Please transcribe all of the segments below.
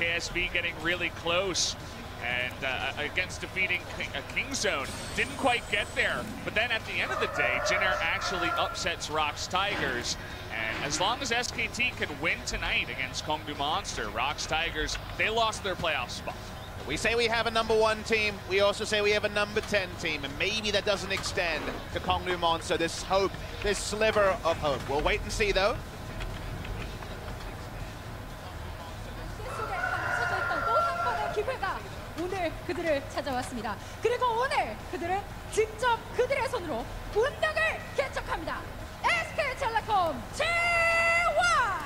KSB getting really close. And against defeating Kingzone, didn't quite get there. But then at the end of the day, Jinner actually upsets Rox Tigers. And as long as SKT can win tonight against Kongdu Monster, Rox Tigers, they lost their playoff spot. We say we have a #1 team, we also say we have a #10 team, and maybe that doesn't extend to Kongdu Monster, this hope, this sliver of hope. We'll wait and see though. 오늘 그들을 찾아왔습니다. 그리고 오늘 그들은 직접 그들의 손으로 운명을 개척합니다. SK텔레콤 T1!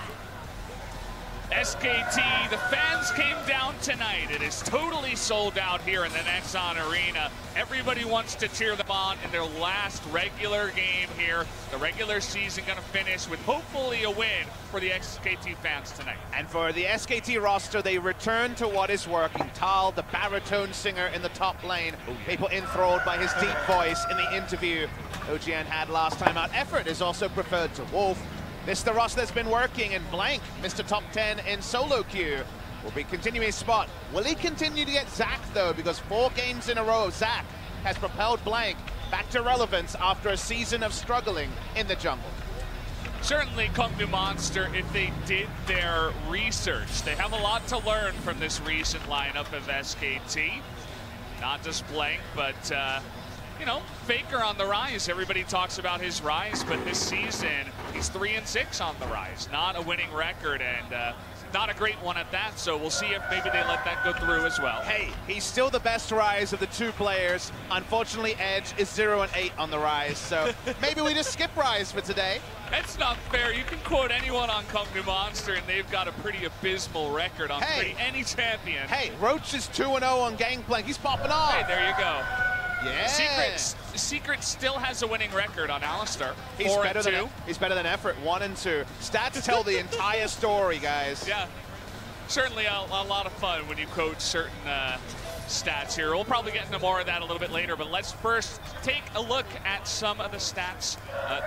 SKT, the fans came down tonight. It is totally sold out here in the Nexon Arena. Everybody wants to cheer them on in their last regular game here. The regular season going to finish with hopefully a win for the SKT fans tonight. And for the SKT roster, they return to what is working. Tal, the baritone singer in the top lane. People enthralled by his deep voice in the interview OGN had last time out. Effort is also preferred to Wolf. This is the roster that's been working, and Blank, Mr. Top 10 in solo queue, will be continuing his spot. Will he continue to get Zac, though? Because 4 games in a row, Zac has propelled Blank back to relevance after a season of struggling in the jungle. Certainly, Kongdu Monster, if they did their research, they have a lot to learn from this recent lineup of SKT. Not just Blank, but you know, Faker on the rise. Everybody talks about his rise, but this season he's 3-6 on the rise. Not a winning record, and not a great one at that. So we'll see if maybe they let that go through as well. Hey, he's still the best rise of the 2 players. Unfortunately, Edge is 0-8 on the rise, so maybe we just skip rise for today. That's not fair. You can quote anyone on Kongdu Monster, and they've got a pretty abysmal record on any champion. Hey, Roach is 2-0 on Gangplank. He's popping off. Hey, there you go. Yeah. Secret still has a winning record on Alistar. He's better than Effort, 1-2. Stats tell the entire story, guys. Yeah, certainly a lot of fun when you quote certain stats here. We'll probably get into more of that a little bit later, but let's first take a look at some of the stats.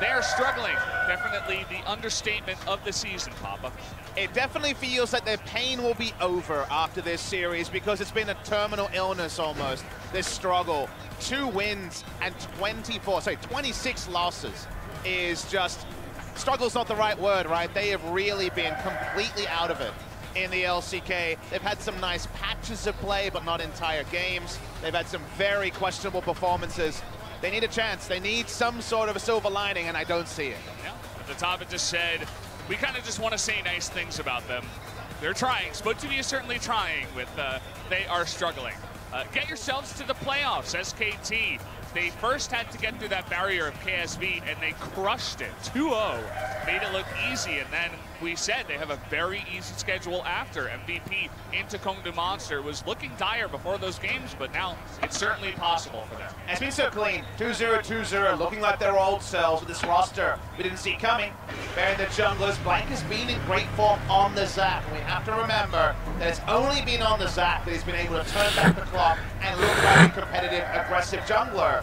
They are struggling. Definitely the understatement of the season, Papa. It definitely feels like their pain will be over after this series because it's been a terminal illness almost, this struggle. 2 wins and 26 losses is just, struggle's not the right word, right? They have really been completely out of it in the LCK. They've had some nice patches of play, but not entire games. They've had some very questionable performances. They need a chance. They need some sort of a silver lining, and I don't see it. Yeah, at the top it just said, we kind of just want to say nice things about them. They're trying. SpoTV is certainly trying with, they are struggling. Get yourselves to the playoffs, SKT. They first had to get through that barrier of KSB, and they crushed it. 2-0, made it look easy, and then we said they have a very easy schedule after. MVP into Kongdu Monster. It was looking dire before those games, but now it's certainly possible for them. It's been so clean, 2-0, 2-0, looking like their old selves with this roster we didn't see coming. Bearing the junglers, Blank has been in great form on the Zac. We have to remember that it's only been on the Zac that he's been able to turn back the clock and look like a competitive, aggressive jungler.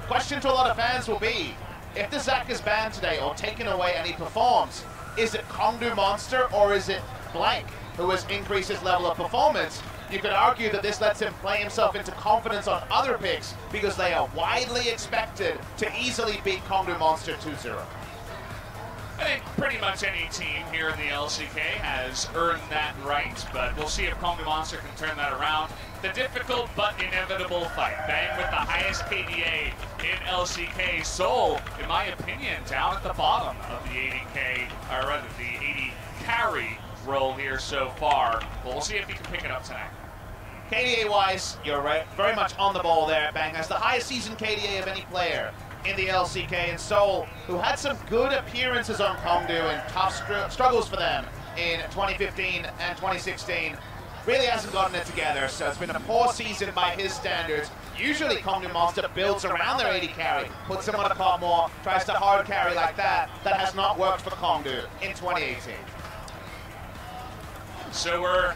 Question to a lot of fans will be, if the Zac is banned today or taken away and he performs, is it Kongdu Monster or is it Blank who has increased his level of performance? You could argue that this lets him play himself into confidence on other picks because they are widely expected to easily beat Kongdu Monster 2-0. I think pretty much any team here in the LCK has earned that right, but we'll see if Kongdu Monster can turn that around. The difficult but inevitable fight. Bang with the highest KDA in LCK. Soul, in my opinion, down at the bottom of the 80K, or rather the 80 carry role here so far. But we'll see if he can pick it up tonight. KDA-wise, you're right, very much on the ball there. Bang has the highest season KDA of any player in the LCK, and Soul, who had some good appearances on Kongdu and tough struggles for them in 2015 and 2016, really hasn't gotten it together, so it's been a poor season by his standards. Usually Kongdu Monster builds around their 80 carry, puts them on a pot more, tries to hard carry like that. That has not worked for Kongdu in 2018. So we're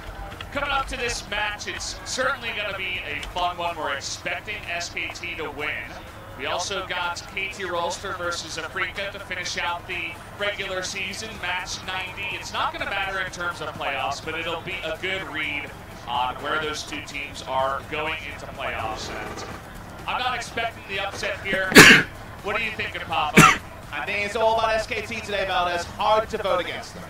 coming up to this match. It's certainly going to be a fun one. We're expecting SKT to win. We also got KT Rolster versus Afrika to finish out the regular season, match 90. It's not going to matter in terms of playoffs, but it'll be a good read on where those two teams are going into playoffs. And I'm not expecting the upset here. What are you thinking, Papa? I think it's all about SKT today, Valdez. Hard to vote against them.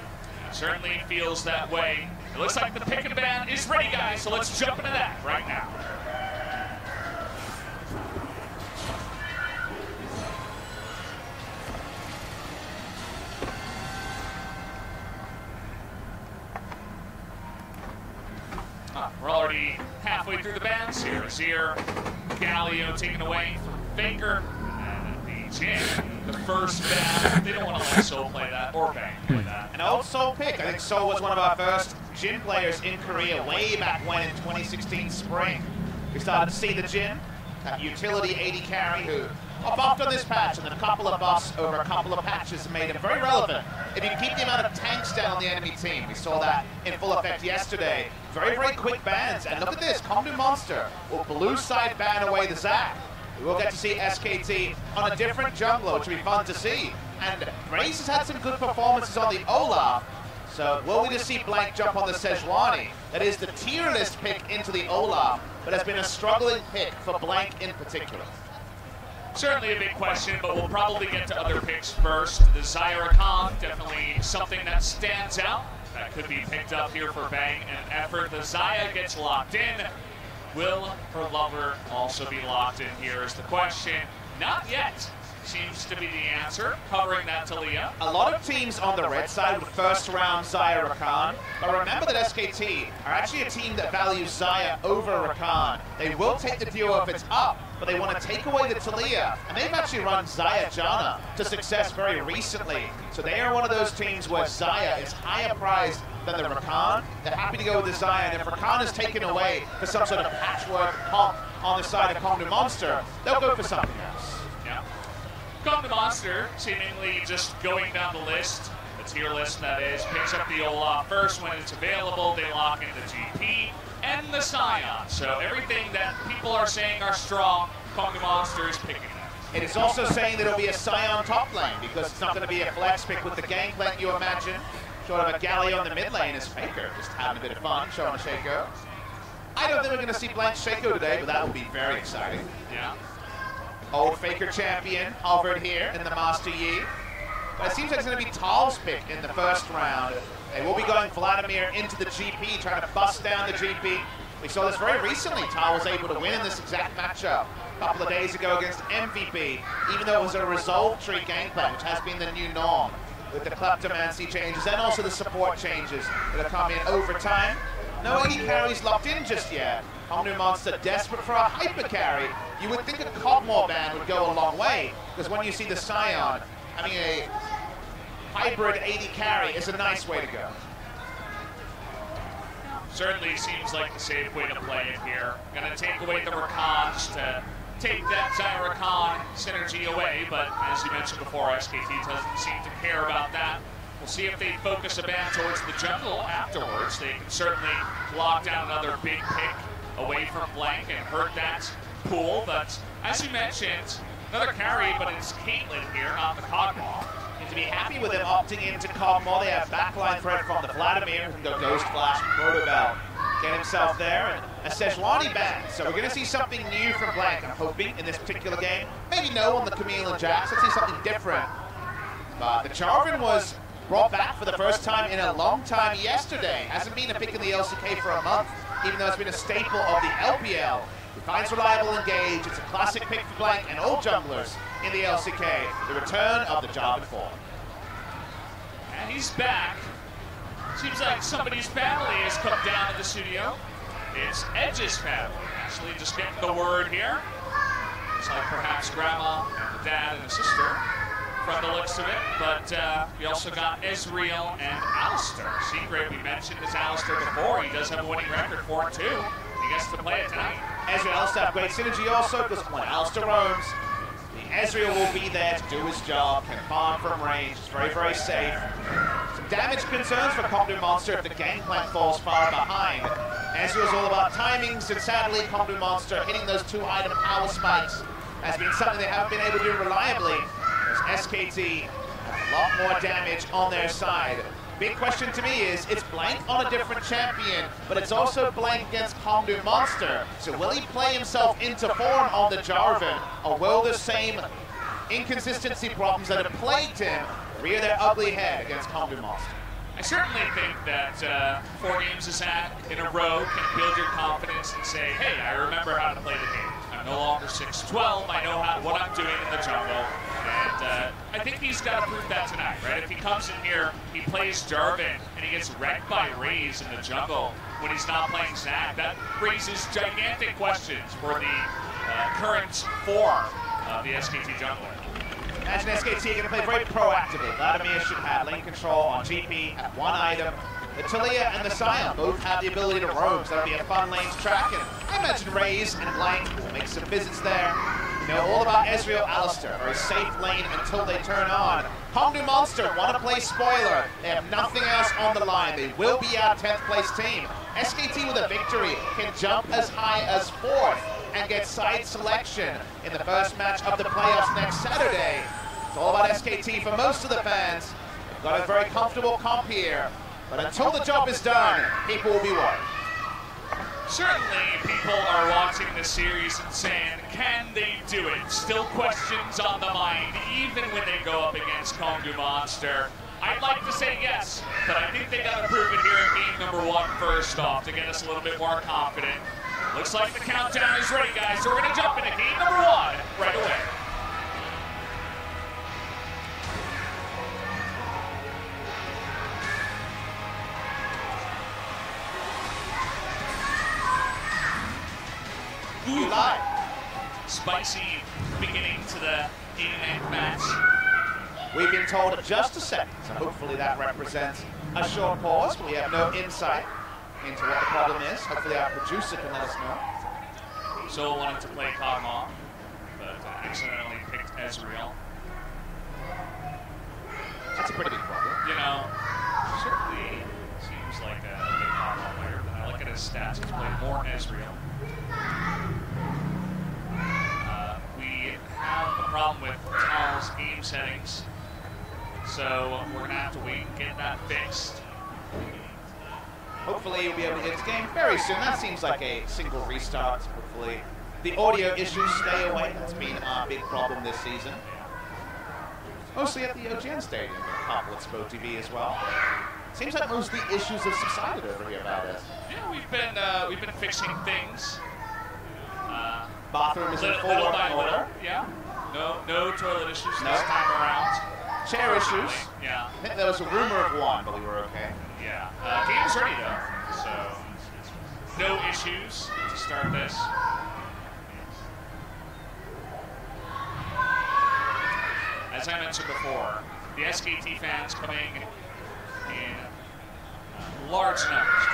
It certainly feels that way. It looks like the pick and ban is ready, guys, so let's jump into that right now. We're already halfway through the bans here. Azir, Galio taken away from Faker, and the Jin, the first ban. They don't want to let Seoul play that, or Bang play that. An old Seoul pick. I think Seoul was one of our first Jin players in Korea way back when in 2016 spring. We started to see the Jin, that utility 80 carry who buffed on this patch, and then a couple of buffs over a couple of patches made him very relevant. If you can keep the amount of tanks down on the enemy team, we saw that in full effect yesterday. Very, very quick bans, and look at this, Comdu Monster will blue side ban away the Zac. We will get to see SKT on a different jungler, which will be fun to see. And Raze has had some good performances on the Olaf, so will we just see Blank jump on the Sejuani? That is the tier list pick into the Olaf, but has been a struggling pick for Blank in particular. Certainly a big question, but we'll probably get to other picks first. The Zyra Khan, definitely something that stands out. That could be picked up here for Bang and effort. The Xayah gets locked in. Will her lover also be locked in here is the question. Not yet seems to be the answer, covering that Talia. A lot of teams on the red side would first round Zyra Rakan, but remember that SKT are actually a team that values Xayah over Rakan. They will take the duo if it's up, but they want to take away the Talia, and they've actually run Xayah Janna to success very recently. So they are one of those teams where Xayah is higher prized than the Rakan. They're happy to go with the Xayah, and if Rakan is taken away for some sort of patchwork comp on the side of Comdu Monster, they'll go for something else. Yeah. Comdu Monster seemingly just going down the list, the tier list that is, picks up the Olaf first when it's available. They lock in the GP and the Scion. So everything that people are saying are strong, Comdu Monster is picking that. It is also saying that it'll be a Scion top lane because it's not going to be a flex pick with the gangplank you imagine. Sort of a Galley on the mid lane is Faker, just having a bit of fun, showing a Shaco. I don't think we're going to see blank Shaco today, but that will be very exciting. Yeah. Old Faker champion hovered here in the Master Yi. But it seems like it's going to be Tal's pick in the first round. They will be going Vladimir into the GP, trying to bust down the GP. We saw this very recently. Tal was able to win in this exact matchup a couple of days ago against MVP, even though it was a resolve tree gameplay, which has been the new norm with the Kleptomancy changes and also the support changes that have come in over time. No AD carries locked in just yet. Comdu Monster desperate for a hyper carry. You would think a Cogmore ban would go a long way, because when you see the Scion having a hybrid AD carry is a nice way to go. Certainly seems like the safe way to play it here. Gonna take away the Rakans to take that Zyra Khan synergy away, but as you mentioned before, SKT doesn't seem to care about that. We'll see if they focus a ban towards the jungle afterwards. They can certainly lock down another big pick away from Blank and hurt that pool, but as you mentioned, another carry, but it's Caitlyn here, not the Cogmore. And to be happy with him opting into Cogmore, they have backline threat from the Vladimir, who can go Ghost Flash and Protobell. Get himself there, and a Sejuani ban. So we're going to see something new from Blank, I'm hoping, in this particular game. Maybe no on the Camille and Jax, let's see something different. But the Jarvan was brought back for the first time in a long time yesterday. Hasn't been a pick in the LCK for a month, even though it's been a staple of the LPL. He finds reliable engage. It's a classic pick for Blank and all junglers in the LCK. The return of the Jarvan form. And he's back. Seems like somebody's family has come down to the studio. It's Edge's family. Actually, just getting the word here. It's like perhaps grandma and the dad and the sister from the looks of it. But we also got Ezreal and Alistar. Secret, we mentioned this Alistar before. He does have a winning record, 4-2. He gets to play it tonight. Ezreal and Alistar have great synergy also, because when Alistar roams, the Ezreal will be there to do his job, can farm from range. It's very, very safe. Some damage concerns for Comdu Monster if the gangplank falls far behind. Ezreal's all about timings, and sadly, Comdu Monster hitting those 2 item power spikes has been something they haven't been able to do reliably. As SKT have a lot more damage on their side. Big question to me is, it's blank on a different champion, but it's also blank against Hongdu Monster. So will he play himself into form on the Jarvan, or will the same inconsistency problems that have plagued him rear their ugly head against Hongdu Monster? I certainly think that 4 games of Zac in a row can build your confidence and say, hey, I remember how to play the game. I'm no longer 6'12", I know what I'm doing in the jungle. And I think he's got to prove that tonight, right? If he comes in here, he plays Jarvan, and he gets wrecked by Raze in the jungle when he's not playing Zac, that raises gigantic questions for the current form of the SKT jungler. Imagine SKT are going to play very proactively. Vladimir should have lane control on GP, have 1 item. The Talia and the Sion both have the ability to roam, so that'll be a fun lane to track. And I imagine Raze and Blank will make some visits there. You know all about Ezreal Alistar, very safe lane until they turn on. Hongdu Monster want to play spoiler. They have nothing else on the line. They will be our 10th place team. SKT with a victory can jump as high as 4th and get side selection in the first match of the playoffs next Saturday. It's all about SKT for most of the fans. They've got a very comfortable comp here, but until the job is done, people will be worried. Certainly, people are watching this series and saying, can they do it? Still questions on the mind, even when they go up against Hongdu Monster. I'd like to say yes, but I think they got to prove it here at game number 1 first off to get us a little bit more confident. Looks like the countdown is ready, guys, so we're going to jump into game number 1 right away. Ooh, live. Spicy beginning to the 8-man match. We've been told just a second, so hopefully that represents a short pause, but we have no insight into what the problem is. Hopefully our producer can let us know. Sol wanted to play Kog'Maw, but accidentally picked Ezreal. That's a pretty big problem. You know, certainly seems like a big Kog'Maw player, but I look at his stats, he's played more Ezreal. We have a problem with Tal's game settings, so we're going to have to wait and get that fixed. Hopefully you'll be able to get this game very soon. That seems like a single restart. Hopefully the audio issues stay away. That's been our big problem this season. Mostly at the OGN Stadium, but a couple at Spo TV as well. Seems like most of the issues have subsided over here about us. Yeah, we've been fixing things. Bathroom is in full little by working order. little, yeah. No toilet issues this time around. Chair issues. Yeah. I think there was a rumor of one, but we were okay. Yeah. Game's ready though, so no issues to start this. As I mentioned before, the SKT fans coming in large numbers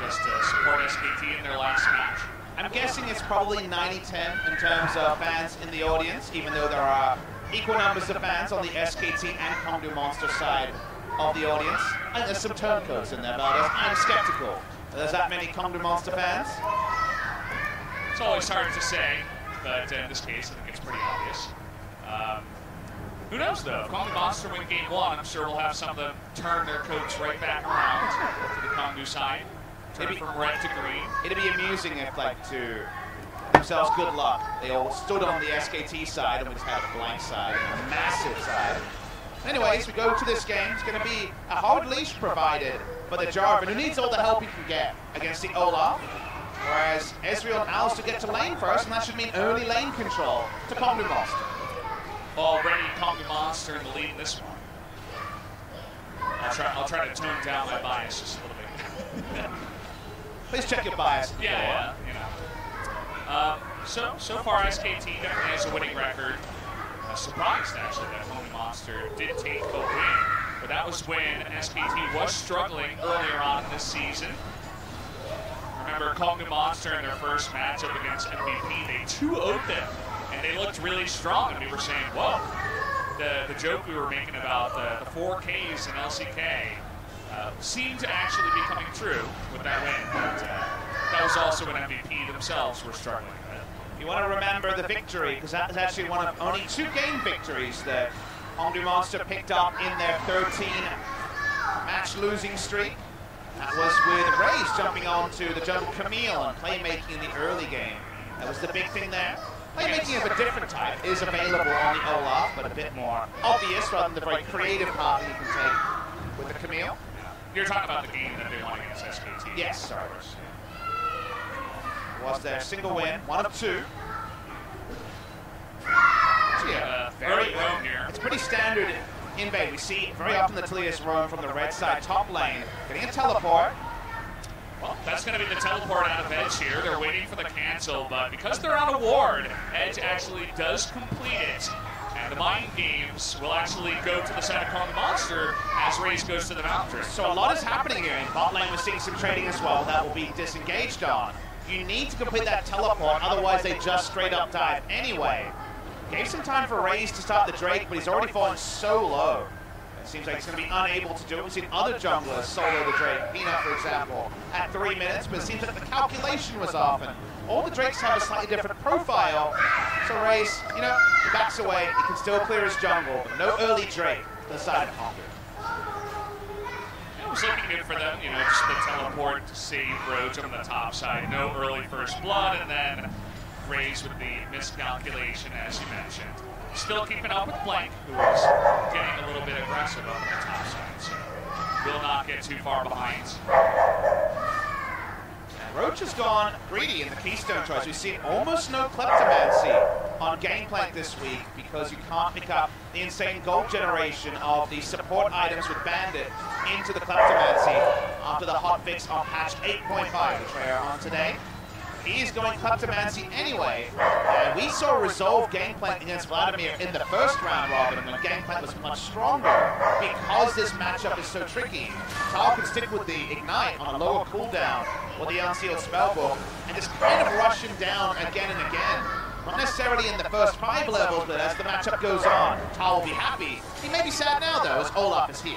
just to support SKT in their last match. I'm guessing it's probably 90-10 in terms of fans in the audience, even though there are equal numbers of fans on the SKT and Hongdu Monster side of the audience. I think there's some turncoats in there, but I'm skeptical. There's that many Hongdu Monster fans. It's always hard to say, but in this case, I think it's pretty obvious. Who knows, though? If Hongdu Monster win game 1, I'm sure we'll have some of them turn their coats right back around to the Hongdu side. Turn from red to green. It'd be amusing if, like, to themselves good luck, they all stood on the SKT side and we just had a blank side, a massive side. Anyways, we go to this game. It's going to be a hard leash provided for the Jarvan, who needs all the help he can get against the Olaf. Whereas Ezreal and Alistar get to lane first, and that should mean early lane control to Hongdu Monster. Already Hongdu Monster in the lead in this one. I'll try to tone down my bias just a little bit. Please check your bias. Yeah, you know. So far SKT definitely has a winning record. Surprised actually that Hongdu Monster did take a win, but that was when SKT was struggling earlier on in this season. Remember Hongdu Monster in their first matchup against MVP, they 2-0'd them, and they looked really strong, and we were saying, whoa, the joke we were making about the 4Ks and LCK seemed to actually be coming true with that win, but that was also when MVP themselves were struggling with. You want to remember the victory, because that is actually one of only 2 game victories that Hongdu Monster picked up in their 13-match losing streak. That was with Raze jumping onto the jungle Camille and playmaking in the early game. That was the big thing there. Playmaking of a different type is available on the Olaf, but a bit more obvious rather than the very creative part that you can take with the Camille. You're talking about the game that they won against SKT. Yes, sorry. Was their single win, 1 of 2. Yeah, very low here. It's pretty standard invade. We see very often the Talias roam from the red side top lane, getting a teleport. Well, that's going to be the teleport out of Edge here. They're waiting for the cancel, but because they're on a ward, Edge actually does complete it. And the mind games will actually go to the side of Hongdu Monster as Raze goes to the Mountain. So a lot is happening here. In bot lane, we're seeing some trading as well that will be disengaged on. You need to complete that teleport, otherwise they just straight up dive anyway. Gave some time for Raze to start the Drake, but he's already fallen so low. It seems like he's going to be unable to do it. We've seen other junglers solo the Drake, Peanut for example, at 3 minutes, but it seems like the calculation was off, and all the Drakes have a slightly different profile. So Raze, you know, he backs away, he can still clear his jungle, but no early Drake to the side of Hongdu. It was looking good for them, you know, just the teleport to save Roach on the top side. No early first blood, and then Raze with the miscalculation, as you mentioned. Still keeping up with Blank, who is getting a little bit aggressive up on the top side, so will not get too far behind. And Roach has gone greedy in the Keystone choice. We've seen almost no Kleptomancy on Gangplank this week because you can't pick up the insane gold generation of the support items with Bandit into the Kleptomancy after the hotfix on patch 8.5, which we are on today. He is going Kleptomancy anyway, and we saw Resolve Gangplank against Vladimir in the first round robin when Gangplank was much stronger because this matchup is so tricky. Tal can stick with the Ignite on a lower cooldown or the Unsealed Spellbook and just kind of rush him down again and again. Not necessarily in the first 5 levels, but as the matchup goes on, Tal will be happy. He may be sad now though, as Olaf is here.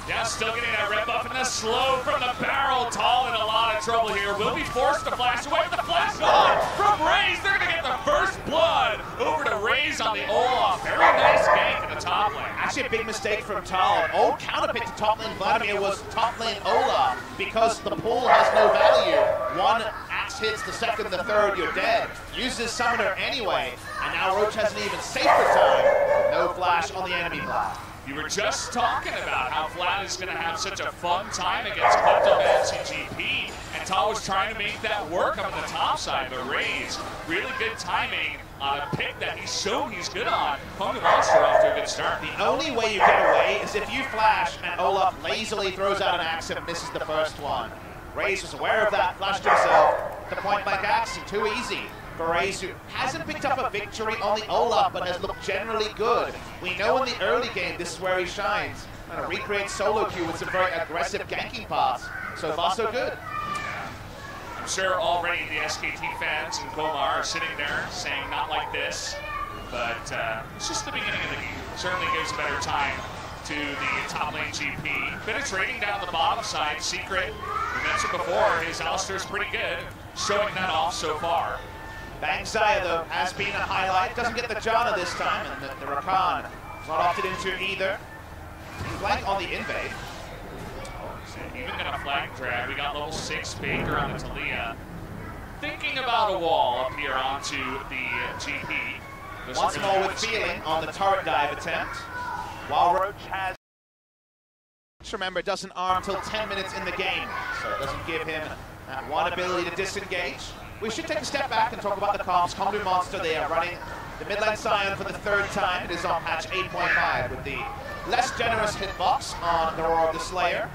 Yeah, still getting that red buff and the slow from the barrel. Tal in a lot of trouble here. Will be forced to flash away with the flash on from Raze. They're going to get the first blood over to Raze on the Olaf. Very nice gank in the top lane. Actually a big mistake from Tal. An old counterpick to top lane Vladimir was top lane Olaf because the pool has no value. One axe hits, the second, the third, you're dead. Uses Summoner anyway, and now Roach has an even safer time with no flash on the enemy block. You were just talking about how Vlad is going to have such a fun time against Kleptomancy GP, and Tal was trying to make that work on the top side, but Raze, really good timing on a pick that he's shown he's good on. Hongdu Monster off to a good start. The only way you get away is if you flash and Olaf lazily throws out an axe and misses the first one. Raze was aware of that, flashed himself. The point blank axe, too easy. For Raze, who hasn't picked up a victory on the Olaf, but has looked generally good. We know in the early game, this is where he shines. And a recreate solo queue with some very aggressive ganking paths. So far, so good. I'm sure already the SKT fans and Komar are sitting there saying, not like this. But it's just the beginning of the game. Certainly gives a better time to the top lane GP. Bit of trading down the bottom side. Secret, we mentioned before, his Alistair's pretty good. Showing that off so far. Bang Zaya, though, has been a highlight. Doesn't get the Janna this time, and the Rakan is not opted into either. Blank on the invade. Even got a flag drag. We got level 6 Baker on the Talia. Thinking about a wall up here onto the GP. Once more with feeling on the turret dive attempt. While Roach has... Remember, it doesn't arm till 10 minutes in the game, so it doesn't give him that one ability to disengage. We should take a step back and talk about the comps. Hongdu Monster, they are running the mid lane Scion for the 3rd time. It is on patch 8.5 with the less generous hitbox on the Roar of the Slayer.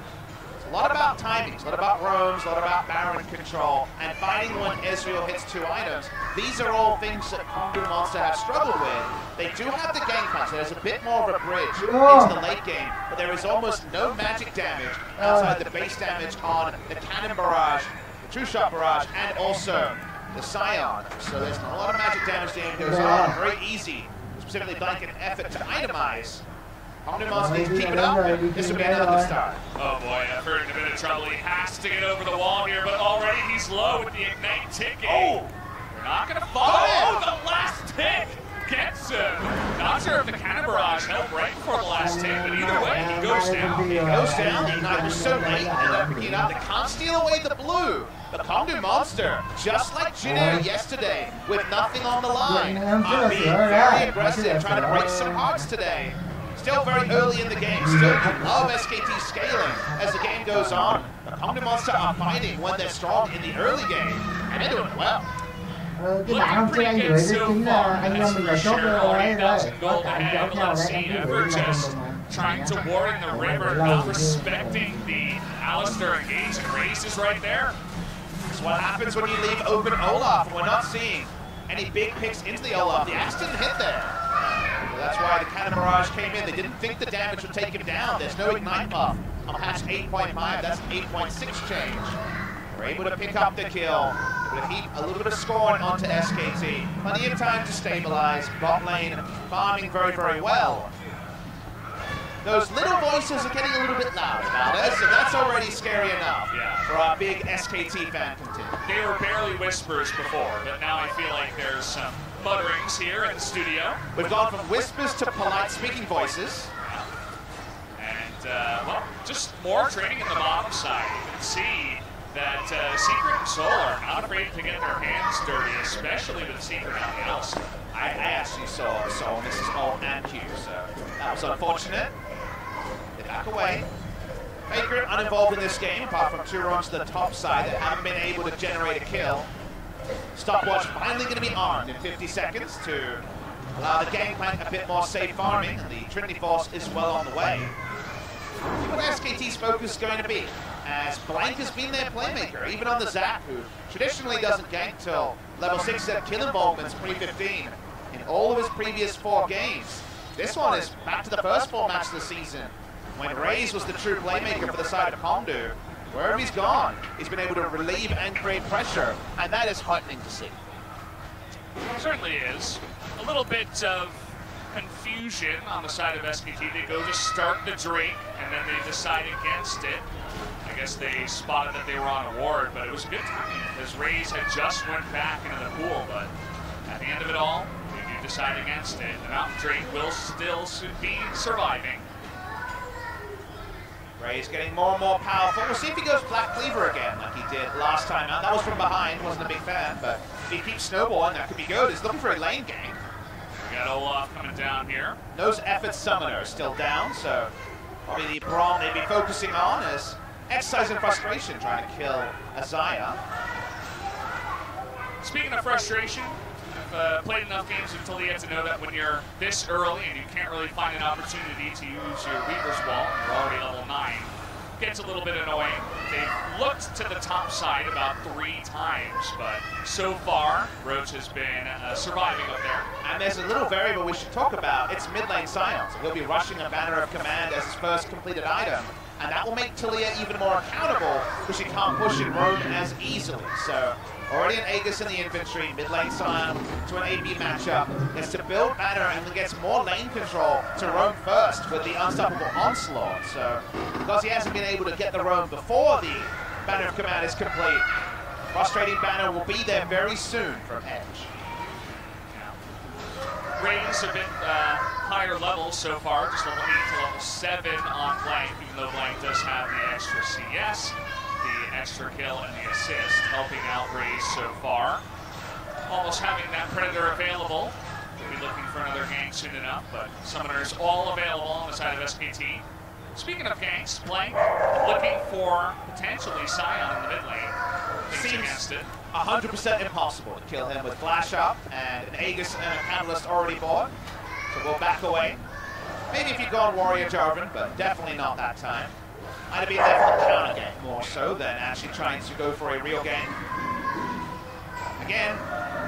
It's a lot about timing, it's a lot about roams, a lot about Baron control, and finding when Ezreal hits 2 items. These are all things that Hongdu Monster have struggled with. They do have the gang punch, there's a bit more of a bridge into the late game, but there is almost no magic damage outside the base damage on the Cannon Barrage, True Shot Barrage, and also the Scion. So there's not a lot of magic damage game goes on. Very easy, specifically blanket effort to itemize. Hongdu Monster needs to keep it up. This will be another good start. Oh boy, Effort in a bit of trouble. He has to get over the wall here, but already he's low with the Ignite ticking. Oh! They're Not gonna fall. Oh, the last hit gets him. Not sure if the cannon barrage helped right before the last hit, but either way, he goes down. He goes down. The Ignite was so late, ended up picking up. They can't steal away the blue. The Comdu Monster, just like Junior yesterday, with nothing on the line, being very aggressive, trying to break some hearts today. Still very early in the game, still love SKT scaling as the game goes on. The Comdu Monster are fighting when they're strong in the early game, and they're doing well. Cái bạn hôm trước anh gửi cho chính là anh em mình là chốt rồi đấy. Có cả anh cháu nhau đấy, anh gửi cho mình. Trying to ward in the river, not respecting the Alistair engage, and Raze is right there. That's what happens when you leave open Olaf, and we're not seeing any big picks into the Olaf. The axe didn't hit there. So that's why the Cannon Barrage came in. They didn't think the damage would take him down. There's no Ignite buff on patch 8.5. That's 8.6 change. We're able to pick up the kill. Able to heap a little bit of scorn onto SKT. Plenty of time to stabilize. Bot lane farming very, very well. Those little voices are getting a little bit loud about us, and that's already scary enough for our big SKT fan contingent. They were barely whispers before, but now I feel like there's some mutterings here in the studio. We've gone from whispers to polite speaking voices. And, well, just more trading in the bottom side. You can see that Secret and Soul are not afraid to get their hands dirty, especially with Secret on the Alistair. I actually saw Soul, this is all and Q, so that was unfortunate. They back away. Faker uninvolved in this game, apart from 2 runs to the top side that haven't been able to generate a kill. Stopwatch finally going to be armed in 50 seconds to allow the Gangplank a bit more safe farming, and the Trinity Force is well on the way. What SKT's focus is going to be, as Blank has been their playmaker, even on the Zap, who traditionally doesn't gank till level 6 at kill involvements pre-15 in all of his previous 4 games. This one is back to the first 4 matches of the season, when Raze was the true playmaker for the side of Comdu. Wherever he's gone, he's been able to relieve and create pressure, and that is heartening to see. It certainly is. A little bit of confusion on the side of SKT. They go to start the Drake, and then they decide against it. I guess they spotted that they were on a ward, but it was a good timing because Raze had just went back into the pool, but at the end of it all, they do decide against it. The Mountain Drake will still be surviving. Raze getting more and more powerful. We'll see if he goes Black Cleaver again like he did last time out. That was from behind, wasn't a big fan, but if he keeps snowballing, that could be good. He's looking for a lane gang. We got Olaf coming down here. Those Efforts Summoner is still down, so probably the Braum they'd be focusing on is exercising frustration, trying to kill Azaya. Speaking of frustration, I've played enough games until you get to know that when you're this early and you can't really find an opportunity to use your Weaver's Wall, and you're already level 9, it gets a little bit annoying. They've looked to the top side about 3 times, but so far, Roach has been surviving up there. And there's a little variable we should talk about. It's mid lane Scion, so he'll be rushing a Banner of Command as his first completed item. And that will make Talia even more accountable because she can't push in roam as easily. So already an Aegis in the infantry, mid lane Scion to an AB matchup. Gets to build Banner and then gets more lane control to roam first with the Unstoppable Onslaught. So because he hasn't been able to get the roam before the Banner of Command is complete, Frustrating Banner will be there very soon from Edge. Raze a bit higher levels so far, just level 8 to level 7 on Blank, even though Blank does have the extra CS, the extra kill, and the assist, helping out Raze so far. Almost having that Predator available. We'll be looking for another gank soon enough, but Summoner's all available on the side of SKT. Speaking of ganks, Blank looking for potentially Scion in the mid lane. Seems against it. 100% impossible to kill him with Flash Up and an Aegis and a Catalyst already bought. So we'll back away. Maybe if you'd gone Warrior Jarvan, but definitely not that time. I'd have been there for the counter game more so than actually trying to go for a real game. Again,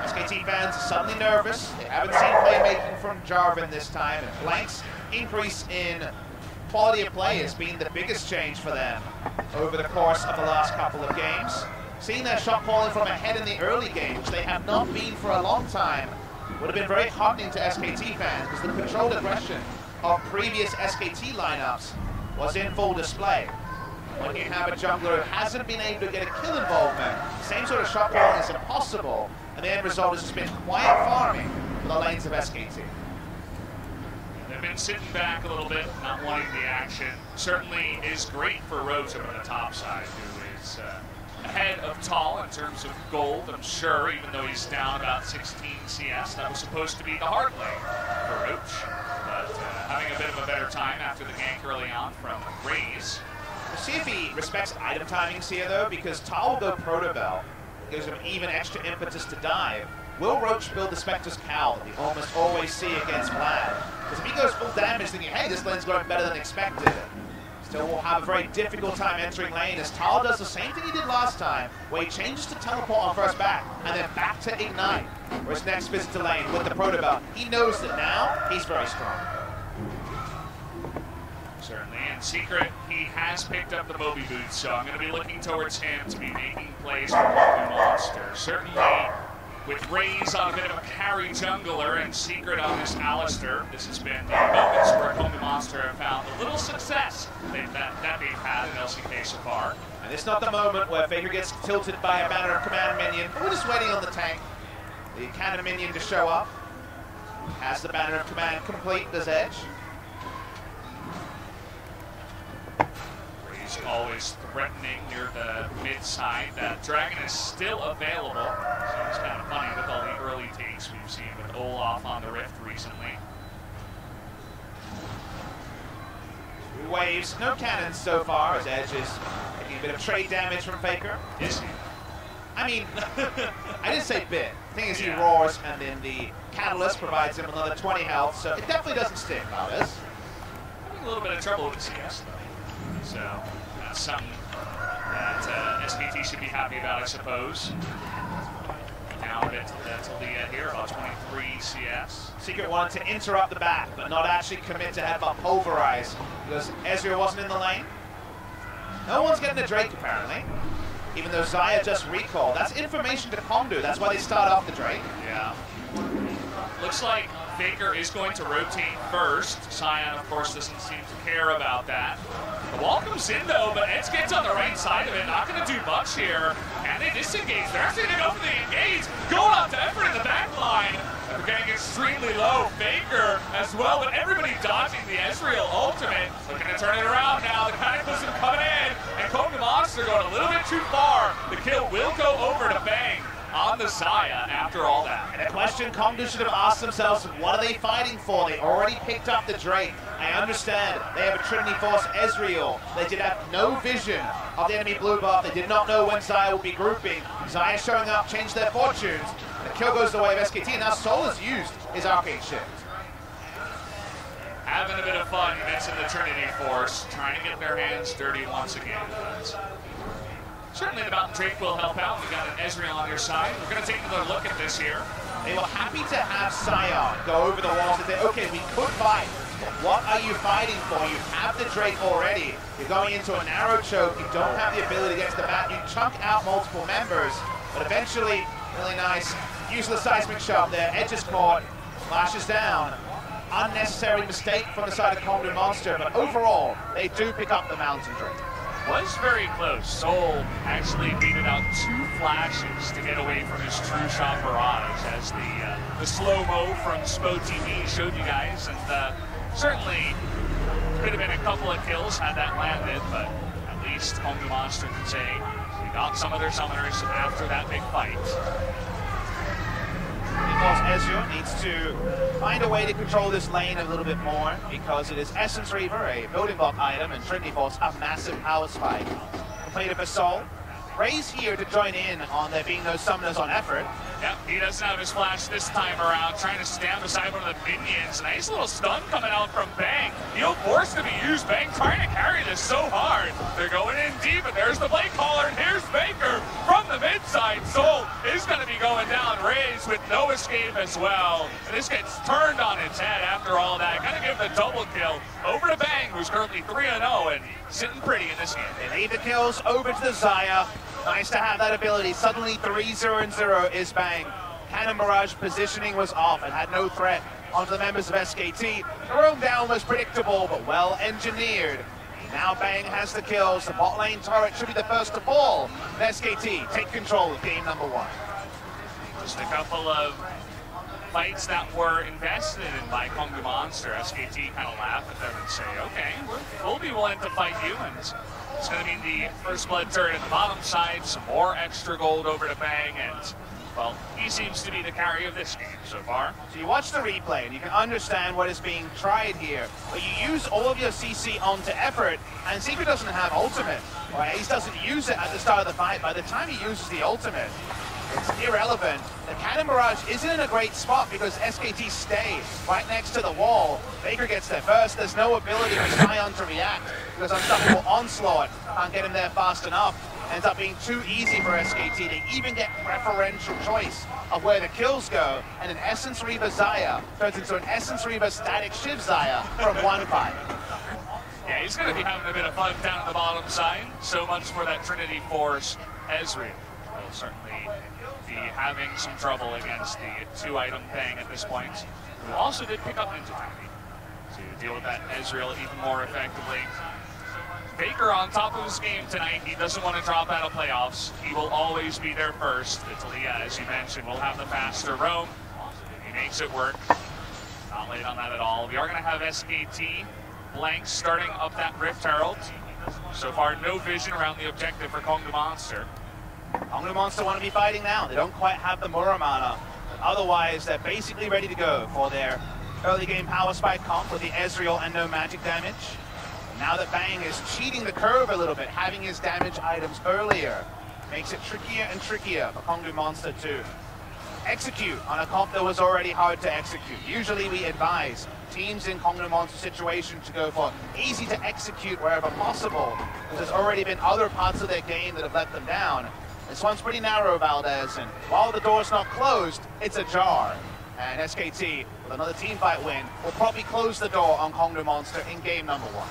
SKT fans are suddenly nervous. They haven't seen playmaking from Jarvan this time, and Blank's increase in quality of play has been the biggest change for them over the course of the last couple of games. Seeing their shot calling from ahead in the early game, which they have not been for a long time, would have been very heartening to SKT fans because the controlled aggression of previous SKT lineups was in full display. When you have a jungler who hasn't been able to get a kill involvement, the same sort of shot calling is impossible and the end result has just been quiet farming for the lanes of SKT. They've been sitting back a little bit, not wanting the action. Certainly is great for Rotem on the top side, who is ahead of Tall in terms of gold, I'm sure, even though he's down about 16 CS. That was supposed to be the hard lane for Roach, but having a bit of a better time after the gank early on from Raze. We'll see if he respects item timings here, though, because Tall will go Protobell. Gives him even extra impetus to dive. Will Roach build the Spectre's Cowl that we almost always see against Vlad? Because if he goes full damage, thinking, hey, this lane's going better than expected, still will have a very difficult time entering lane, as Tal does the same thing he did last time, where he changes to teleport on first back, and then back to Ignite, for his next visit to lane with the Protobell. He knows that now he's very strong. Certainly, in secret, he has picked up the Moby boots, so I'm going to be looking towards him to be making plays for the Monster. Certainly, with Raze on a bit of a carry jungler and secret on this Alistair, this has been the moments where Konga Monster have found a little success that they've had in LCK so far. And it's not the moment where Faker gets tilted by a Banner of Command minion. We're just waiting on the tank, the cannon minion to show up. Has the Banner of Command complete, does Edge. Always threatening near the mid side. That dragon is still available. So it's kind of funny with all the early takes we've seen with Olaf on the Rift recently. Waves, no cannons so far, as Edge is taking a bit of trade damage from Faker. Is he? I mean, I didn't say bit. The thing is, he roars, and then the Catalyst provides him another 20 health, so it definitely doesn't stick, Valdez. Having a little bit of trouble with the CS, though. So that's something that SKT should be happy about, I suppose. Down a bit to Leah here, about 23 CS. Secret wanted to interrupt the back, but not actually commit to have a pulverize, because Ezreal wasn't in the lane. No one's getting a Drake, apparently, even though Xayah just recalled. That's information to Kondu, that's why they start off the Drake. Yeah. Looks like Faker is going to rotate first. Sion, of course, doesn't seem to care about that. The wall comes in, though, but Edge gets on the right side of it. Not going to do much here. And they disengage. They're actually going to go for the engage. Going out to effort in the back line. They're getting extremely low. Faker as well, but everybody dodging the Ezreal ultimate. Looking to turn it around now. The Cataclysm coming in. And Konga Monster going a little bit too far. The kill will go over to Bang on the Xayah after all that. And a question Kondu should have asked themselves, what are they fighting for? They already picked up the Drake. I understand they have a Trinity Force Ezreal. They did have no vision of the enemy blue buff. They did not know when Xayah would be grouping. Xayah showing up changed their fortunes. The kill goes the way of SKT, and now Sol has used his Arcane Shift. Having a bit of fun missing the Trinity Force, trying to get their hands dirty once again. Certainly the Mountain Drake will help out. We've got an Ezreal on your side. We're going to take another look at this here. They were happy to have Sion go over the walls and say, okay, we could fight. What are you fighting for? You have the Drake already. You're going into a narrow choke. You don't have the ability to get to the back. You chunk out multiple members, but eventually, really nice use of the seismic shot there. Edge is caught, flashes down. Unnecessary mistake from the side of Kondu Monster, but overall, they do pick up the Mountain Drake. Was very close. Soul actually beated out 2 flashes to get away from his true shot barrage, as the slow-mo from Spo TV showed you guys, and certainly could have been a couple of kills had that landed, but at least Konga Monster can say we got some of their summoners after that big fight. Because Ezreal needs to find a way to control this lane a little bit more, because it is Essence Reaver, a building block item, and Trinity Force, a massive power spike. Completed for Sol. Raze here to join in on there being no summoners on effort. Yep, he doesn't have his flash this time around, trying to stand beside one of the minions. Nice little stun coming out from Bang. He'll force to be used. Bang trying to carry this so hard. They're going in deep, and there's the blade caller, and here's Baker from the mid side. Soul is going to be going down. Raze with no escape as well. And this gets turned on its head after all that. Going to give the double kill over to Bang, who's currently 3-0 and sitting pretty in this game. They lead the kills over to the Xayah. Nice to have that ability. Suddenly 3-0-0 is Bang. Cannon Barrage positioning was off and had no threat onto the members of SKT. Their own down was predictable, but well engineered. Now Bang has the kills. The bot lane turret should be the first to fall. And SKT take control of game number 1. Just a couple of fights that were invested in by Kongdu Monster. SKT kind of laugh at them and say, okay, we'll be willing to fight you, and it's going to be the first blood turret in the bottom side, some more extra gold over to Bang, and, well, he seems to be the carry of this game so far. So you watch the replay, and you can understand what is being tried here, but you use all of your CC onto effort, and Secret doesn't have ultimate, or Ace doesn't use it at the start of the fight. By the time he uses the ultimate, it's irrelevant. The Cannon Barrage isn't in a great spot because SKT stay right next to the wall. Faker gets there first. There's no ability for Sion to react because Unstoppable Onslaught can't get him there fast enough. Ends up being too easy for SKT. They even get preferential choice of where the kills go, and an Essence Reaver Xayah turns into an Essence Reaver Static Shiv Xayah from one fight. Yeah, he's going to be having a bit of fun down at the bottom side. So much for that Trinity Force Ezreal. Will certainly be having some trouble against the two-item Bang at this point, who also did pick up Ninja Tiny to deal with that Ezreal even more effectively. Faker on top of his game tonight. He doesn't want to drop out of playoffs. He will always be there first. Italia, as you mentioned, will have the faster roam. He makes it work. Not late on that at all. We are going to have SKT blank starting up that Rift Herald. So far, no vision around the objective for Kongdu Monster. Kongdu Monster want to be fighting now. They don't quite have the Muramana. Otherwise, they're basically ready to go for their early game power spike comp with the Ezreal and no magic damage. Now that Bang is cheating the curve a little bit, having his damage items earlier makes it trickier and trickier for Kongdu Monster to execute on a comp that was already hard to execute. Usually we advise teams in Kongdu Monster situation to go for easy to execute wherever possible, because there's already been other parts of their game that have let them down. This one's pretty narrow, Valdez, and while the door's not closed, it's ajar. And SKT, with another team fight win, will probably close the door on Kongdu Monster in game number 1.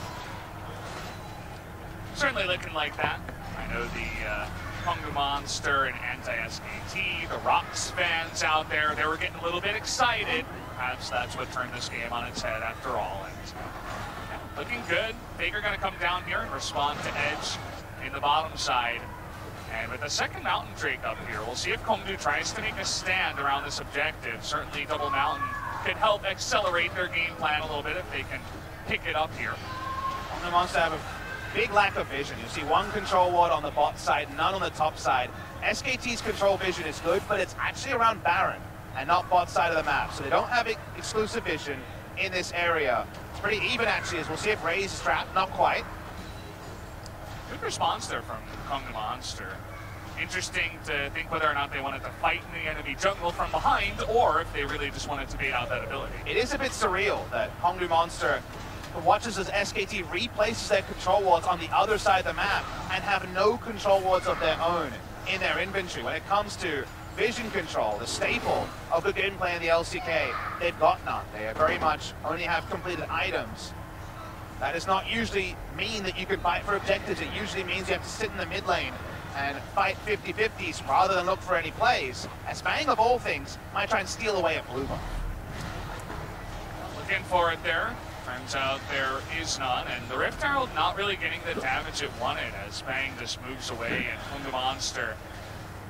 Certainly looking like that. I know the Kongdu Monster and anti-SKT, the Rocks fans out there, they were getting a little bit excited. Perhaps that's what turned this game on its head after all. And yeah, looking good. Faker going to come down here and respond to Edge in the bottom side. And with the second Mountain Drake up here, we'll see if Kongdu tries to make a stand around this objective. Certainly Double Mountain could help accelerate their game plan a little bit if they can pick it up here. Kongdu Monster have a big lack of vision. You see one control ward on the bot side, none on the top side. SKT's control vision is good, but it's actually around Baron and not bot side of the map. So they don't have exclusive vision in this area. It's pretty even actually, as we'll see if Raze is trapped. Not quite. Good response there from Kongdu Monster. Interesting to think whether or not they wanted to fight in the enemy jungle from behind, or if they really just wanted to bait out that ability. It is a bit surreal that Kongdu Monster watches as SKT replaces their control wards on the other side of the map and have no control wards of their own in their inventory. When it comes to vision control, the staple of good gameplay in the LCK, they've got none. They very much only have completed items. That does not usually mean that you can fight for objectives. It usually means you have to sit in the mid lane and fight 50-50s rather than look for any plays. As Bang, of all things, might try and steal away at blue buff. Looking for it there. Turns out there is none, and the Rift Herald not really getting the damage it wanted as Bang just moves away, and Kongdu Monster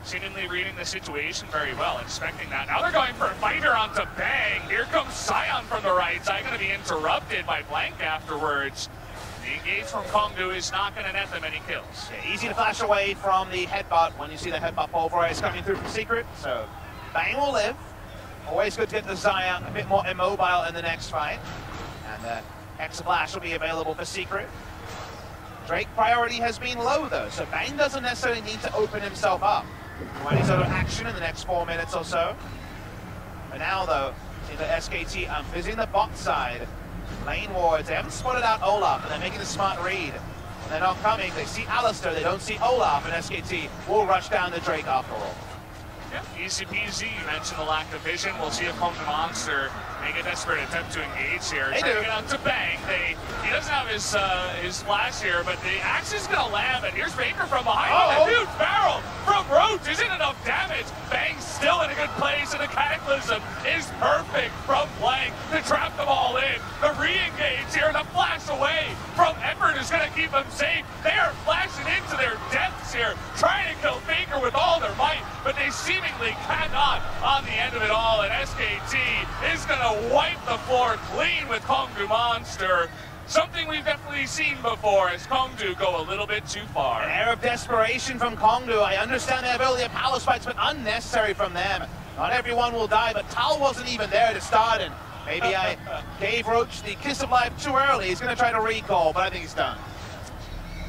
seemingly reading the situation very well, expecting that. Now they're going for a fighter onto Bang. Here comes Sion from the right side, going to be interrupted by Blank afterwards. The engage from Kongdu is not going to net them any kills. Yeah, easy to flash away from the headbutt when you see the headbutt pulverize coming through from Secret, so Bang will live. Always good to get the Xayah a bit more immobile in the next fight. And the Hexa Flash will be available for Secret. Drake priority has been low though, so Bang doesn't necessarily need to open himself up for any sort of action in the next 4 minutes or so. But now though, see the SKT visiting the bot side. Lane wards, they haven't spotted out Olaf, and they're making a smart read. And they're not coming, they see Alistar, they don't see Olaf, and SKT will rush down the Drake after all. Yeah, easy peasy. You mentioned the lack of vision. We'll see if Kongdu Monster make a desperate attempt to engage here. They trying do. to get out to Bang. He doesn't have his flash here, but the axe is going to land. And here's Faker from behind. Oh. A huge barrel from Roach. Isn't enough damage. Bang's still in a good place, and the Cataclysm is perfect from Blank to trap them all in. The re-engage here, the flash away from Effort is going to keep them safe. They are flashing into their depths here, trying to kill Faker with all their might, but they they seemingly cannot on the end of it all, and SKT is going to wipe the floor clean with Kongdu Monster. Something we've definitely seen before as Kongdu go a little bit too far. An air of desperation from Kongdu. I understand their ability of power spikes, but unnecessary from them. Not everyone will die, but Tal wasn't even there to start, and maybe I gave Roach the kiss of life too early. He's going to try to recall, but I think he's done.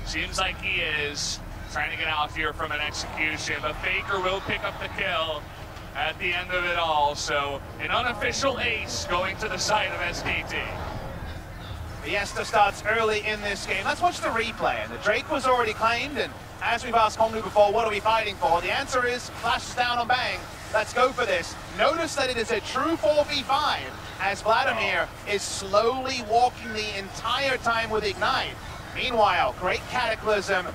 Seems like he is trying to get out here from an execution, but Faker will pick up the kill at the end of it all. So an unofficial ace going to the side of SKT. Fiesta starts early in this game. Let's watch the replay. And the Drake was already claimed, and as we've asked Kongdu before, what are we fighting for? The answer is flashes down on Bang. Let's go for this. Notice that it is a true 4v5 as Vladimir is slowly walking the entire time with Ignite. Meanwhile, great Cataclysm.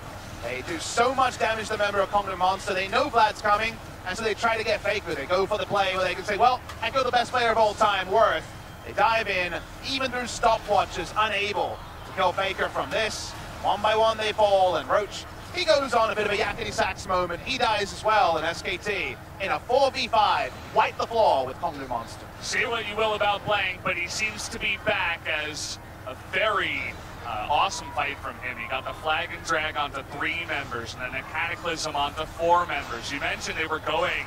They do so much damage to the member of Kongdu Monster. They know Vlad's coming, and so they try to get Faker. They go for the play where they can say, well, I go the best player of all time, Worth. They dive in, even through stopwatches, unable to kill Faker from this. One by one they fall, and Roach, he goes on a bit of a yakety sax moment. He dies as well, and SKT in a 4v5 wipe the floor with Kongdu Monster. Say what you will about Blank, but he seems to be back as a very awesome fight from him. He got the flag and drag onto 3 members, and then a Cataclysm onto 4 members. You mentioned they were going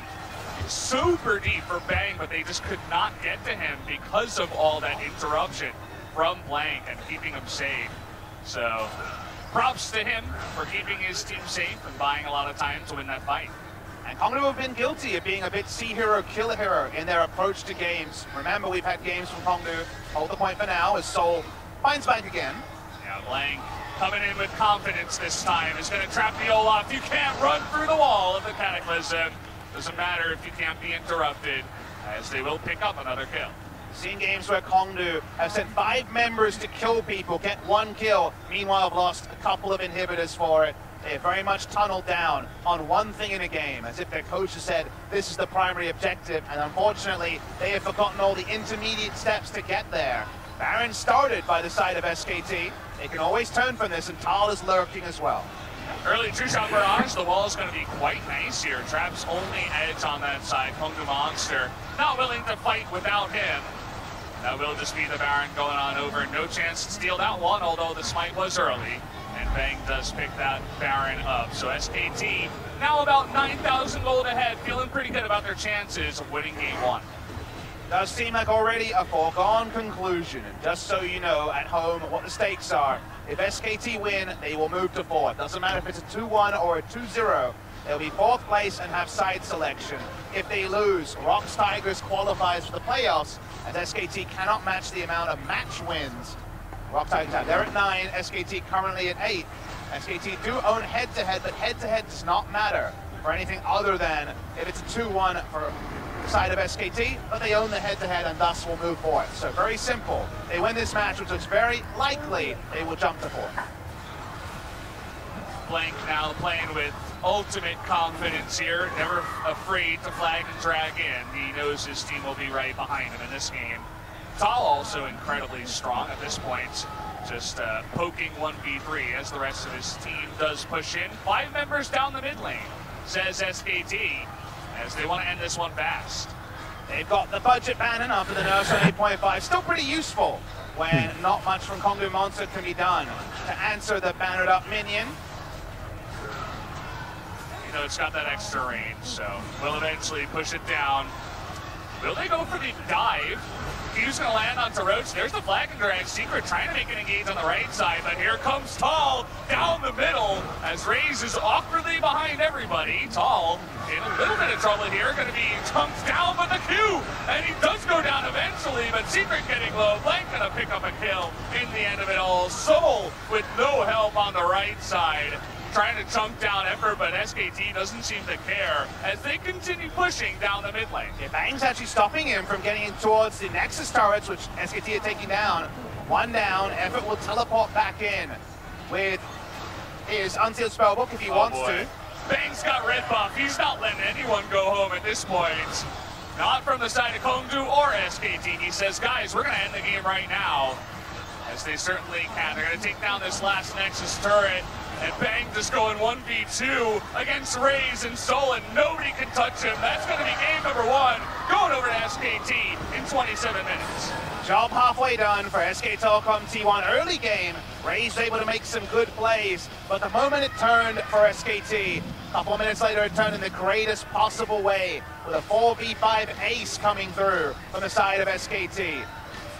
super deep for Bang, but they just could not get to him because of all that interruption from Blank and keeping him safe. So props to him for keeping his team safe and buying a lot of time to win that fight. And Kongdu have been guilty of being a bit see hero, kill hero in their approach to games. Remember, we've had games from Kongdu. Hold the point for now as Seoul finds Blank again. Yeah, Blank coming in with confidence this time is going to trap the Olaf. You can't run through the wall of the Cataclysm. Doesn't matter if you can't be interrupted, as they will pick up another kill. Seen games where Kongdu have sent 5 members to kill people, get 1 kill. Meanwhile, have lost a couple of inhibitors for it. They have very much tunneled down on one thing in a game, as if their coach has said, this is the primary objective, and unfortunately, they have forgotten all the intermediate steps to get there. Baron started by the side of SKT. They can always turn from this, and Tal is lurking as well. Early 2-shot barrage, the wall is going to be quite nice here. Trap's only edge on that side. Kongdu Monster not willing to fight without him. That will just be the Baron going on over. No chance to steal that one, although the smite was early. And Bang does pick that Baron up. So SKT now about 9,000 gold ahead, feeling pretty good about their chances of winning game 1. Does seem like already a foregone conclusion. And just so you know at home what the stakes are, if SKT win, they will move to 4th. Doesn't matter if it's a 2-1 or a 2-0. They'll be 4th place and have side selection. If they lose, Rocks Tigers qualifies for the playoffs, as SKT cannot match the amount of match wins Rocks Tigers have. They're at 9, SKT currently at 8. SKT do own head-to-head, but head-to-head does not matter for anything other than if it's a 2-1 for side of SKT, but they own the head-to-head and thus will move forward. So very simple. They win this match, which looks very likely they will jump to 4th. Blank now playing with ultimate confidence here, never afraid to flag and drag in. He knows his team will be right behind him in this game. Tal also incredibly strong at this point, just poking 1v3 as the rest of his team does push in. 5 members down the mid lane, says SKT, as they want to end this one fast. They've got the budget banning after the nerfs on 8.5. Still pretty useful when not much from Kongdu Monster can be done to answer the bannered up minion. You know, it's got that extra range, so we'll eventually push it down. Will they go for the dive? Q's gonna land onto Roach. There's the flag and drag secret trying to make an engage on the right side, but here comes Tal down the middle as Raze is awkwardly behind everybody. Tal in a little bit of trouble here, gonna be chunked down by the Q, and he does go down eventually, but Secret getting low. Blank gonna pick up a kill in the end of it all. Soul with no help on the right side, trying to chunk down effort, but SKT doesn't seem to care as they continue pushing down the mid lane. Yeah, Bang's actually stopping him from getting towards the Nexus turrets, which SKT are taking down. 1 down, Effort will teleport back in with his Unsealed Spellbook if he wants to. Bang's got red buff. He's not letting anyone go home at this point. Not from the side of Kongdu or SKT. He says, guys, we're going to end the game right now. as they certainly can. They're going to take down this last Nexus turret, and Bang just going 1v2 against Raze and Solon. Nobody can touch him. That's going to be game number 1, going over to SKT in 27 minutes. Job halfway done for SK Telecom T1. Early game, Raze able to make some good plays, but the moment it turned for SKT, a couple of minutes later it turned in the greatest possible way, with a 4v5 ace coming through from the side of SKT.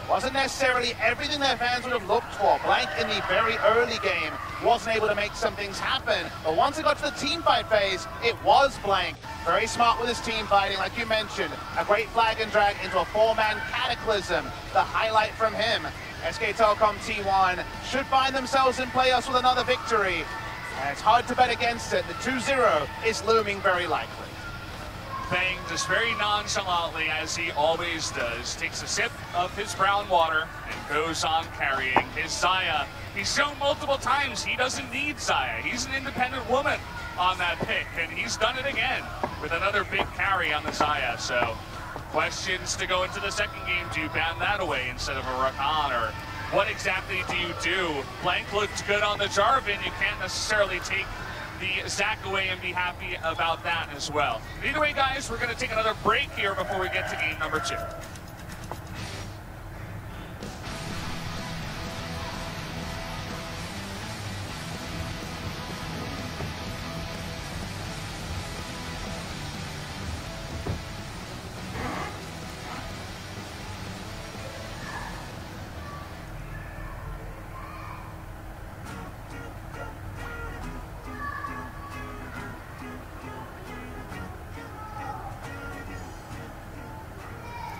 Wasn't necessarily everything their fans would have looked for. Blank in the very early game wasn't able to make some things happen, but once it got to the team fight phase, it was Blank. Very smart with his team fighting, like you mentioned. A great flag and drag into a 4-man Cataclysm. The highlight from him. SK Telecom T1 should find themselves in playoffs with another victory. And it's hard to bet against it. The 2-0 is looming very likely. Bang just very nonchalantly, as he always does, takes a sip of his brown water and goes on carrying his Xayah. He's shown multiple times he doesn't need Xayah. He's an independent woman on that pick, and he's done it again with another big carry on the Xayah. So questions to go into the second game. Do you ban that away instead of a Rakan, or what exactly do you do? Blank looked good on the Jarvan. You can't necessarily take the Zac away and be happy about that as well. Either way, guys, we're going to take another break here before we get to game number 2.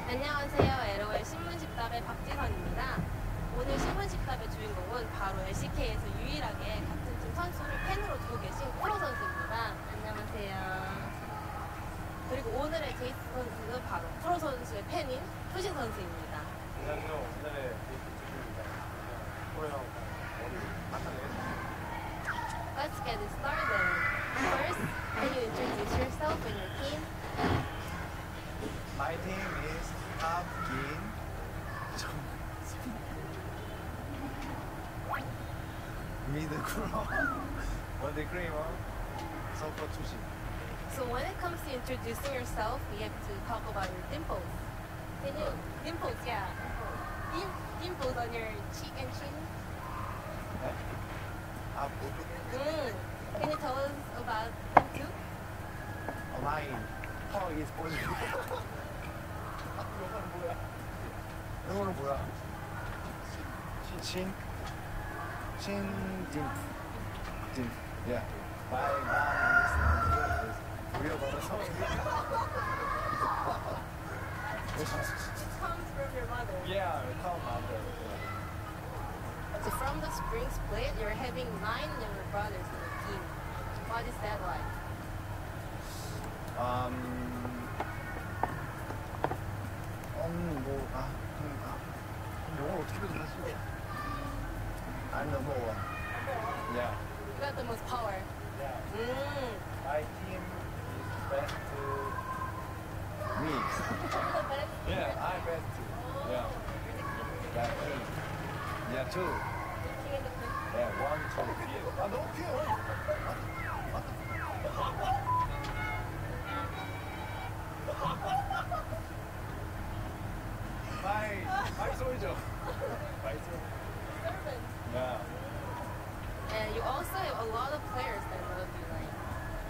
안녕하세요. LOL 신문집답의 박지선입니다. 오늘 신문집답의 주인공은 바로 LCK에서 유일하게 같은 팀 선수를 팬으로 두고 계신 프로 선수입니다. 안녕하세요. 그리고 오늘의 제이스 선수는 바로 프로 선수의 팬인 푸신 선수입니다. 안녕하세요. 오늘의 제이스 선수입니다. 프로형 Let's get it started. First, can you introduce yourself and your team? My team is Top King. Middle Creamer. Wonder Creamer. Super Tushi. So when it comes to introducing yourself, we have to talk about your dimples. Can you dimples? Yeah. Dimples on your cheek and chin. Can you tell us about them too? My tongue is positive. 이거는 뭐야? 친 dimp. Yeah. My mom is real mother. Comes from your mother. Yeah, call mother. So from the spring split, you're having 9 younger brothers in the team. What is that like? 영어 어떻게 들었어? I'm number 1. Yeah. You got the most power. Yeah. My team is best to me. You're the best. Yeah, I'm best too. Yeah. Yeah, team. Yeah, 2. King in the queen. Yeah, 1, 2, 3. 아, 너무 귀여워. 마이 소리죠. 마이 소리. Servant. Yeah. And you also have a lot of players that love you, like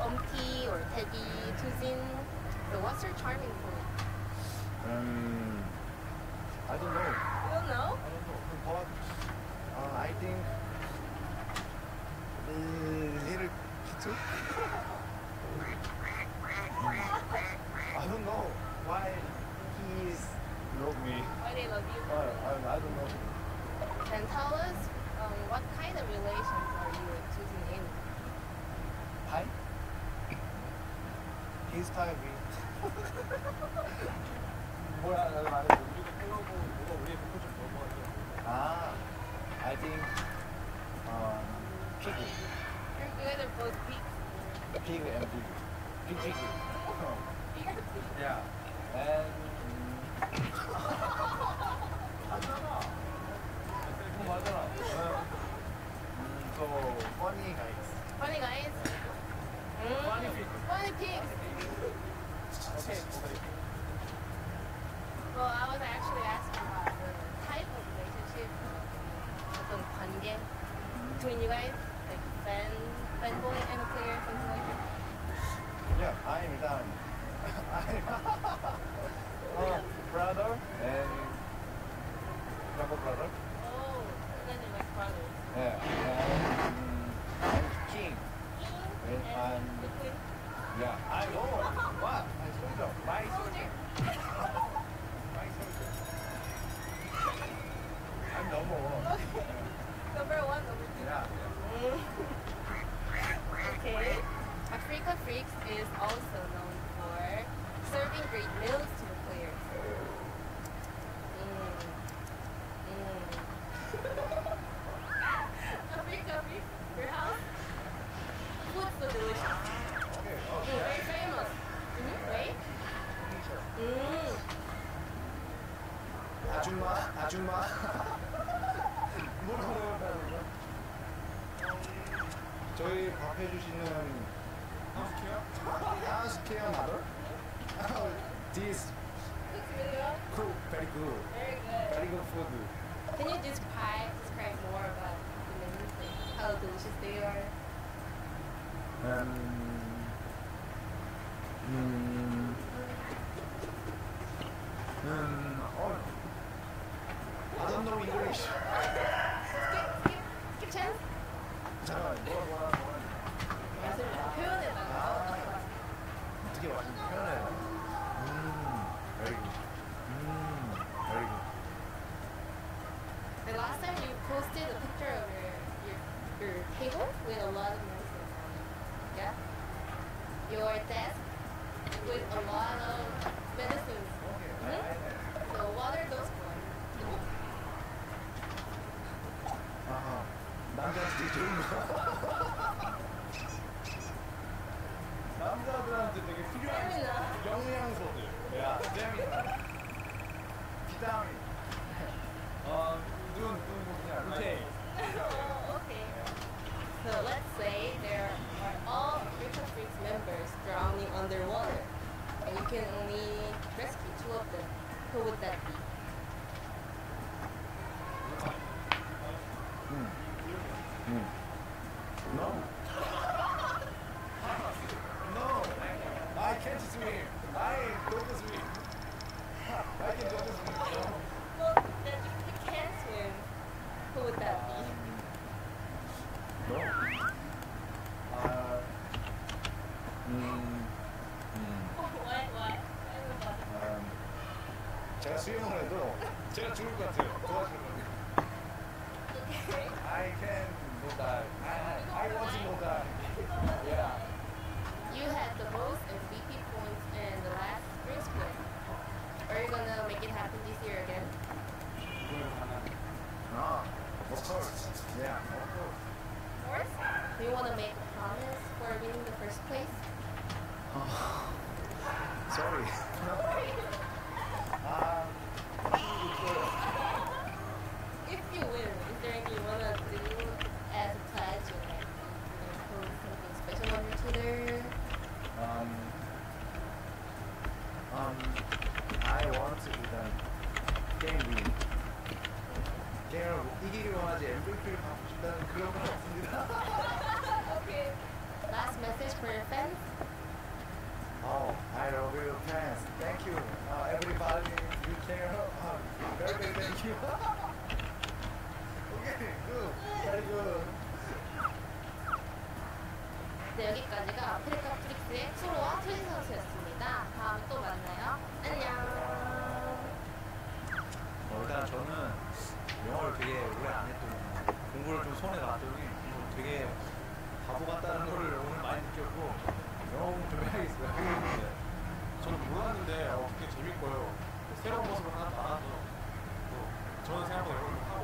Umti or Teddy, Tuzin. So what's your charming point? I don't know. You don't know? I don't know. But I think little too. I don't know why he's love me. Why they love you? I don't know. Then tell us what kind of relations are you and Tuzin in? Hi. His time we. 뭐야 나 말해. 우리도 팬하고 뭐가 우리의 목표 좀 너무 하죠. I think pig. You guys are both pigs. Pig and pig. Pig. Yeah. And 하잖아. So funny guys. Funny guys. Funny people. Funny pigs. Okay. Well, I was actually asking about the type of relationship, 어떤 관계 between you guys, like fanboy and a player, something like that. Yeah, I'm 일단 I'm brother and younger brother. Oh, and then they're like brothers. Yeah, and I'm king. And I'm the queen. yeah. I know what I told you. My soldier. My soldier. I'm number one. Number one, number two. Yeah. Okay. Africa Freaks is also known for serving great meals to the players. Africa Freaks, your house? Food's so delicious. Okay. Very famous. Right? 아줌마. 뭐라고 해야 되나? 저희 밥 해주시는 하우스케어 mother. This Looks really well. cook very good. Very good. food. Can you describe more about the menus, like how delicious they are? I don't know English. Skip chance? 잠깐만, 뭐라. 맛을 표현해달라. 어떻게 맛있는 표현해요? very good. very good. The last time you posted a picture of your table with a lot of medicines on it. Yeah? Your desk with a lot of medicines. So what are those for? 남자한테 좋은 거. 남자들한테 되게 필요한 재미나. 영양소들. 야, 재미나. 비타민. 루테인. Okay. So let's say there are all Africa Freaks members drowning underwater, and you can only rescue two of them. Who would that be? No. No. I can't swim. I don't swim. I can don't swim. Well, then if you can't swim, who would that be? No. Why? 제가 수영을 해도 제가 죽을 것 같아요. 도와주는 거. Okay. I can not die. I want to not die. Yeah. You had the most MVP points in the last spring split. Are you gonna make it happen this year again? Of course. Yeah, of course. Of course. Do you wanna make a promise for winning the first place? Sorry. If you win, is there anything you wanna do as a pledge? Like, post something special on your Twitter? I want to 일단 게임 win. 게임을 이기길 원하지 MVP를 받고 싶다는 그런 건 없습니다. Okay. Last message for your fans? Oh, I love you fans. Thank you. Everybody, you care. Very big thank you. Okay, good. Very good. 네, 여기까지가 아프리카 프릭스의 프로와 트윈 선수였습니다. 다음에 또 만나요. 안녕. 일단 저는 영어를 되게 오래 안 했더니 공부를 좀 손에 놨더니 되게 바보 같다는 걸 오늘 많이 느꼈고 영어 공부 좀 해야겠어요. 하겠는데 저는 몰랐는데 되게 재밌고요. 새로운 모습을 하나 알아서 또 저는 생각보다 영어를 하고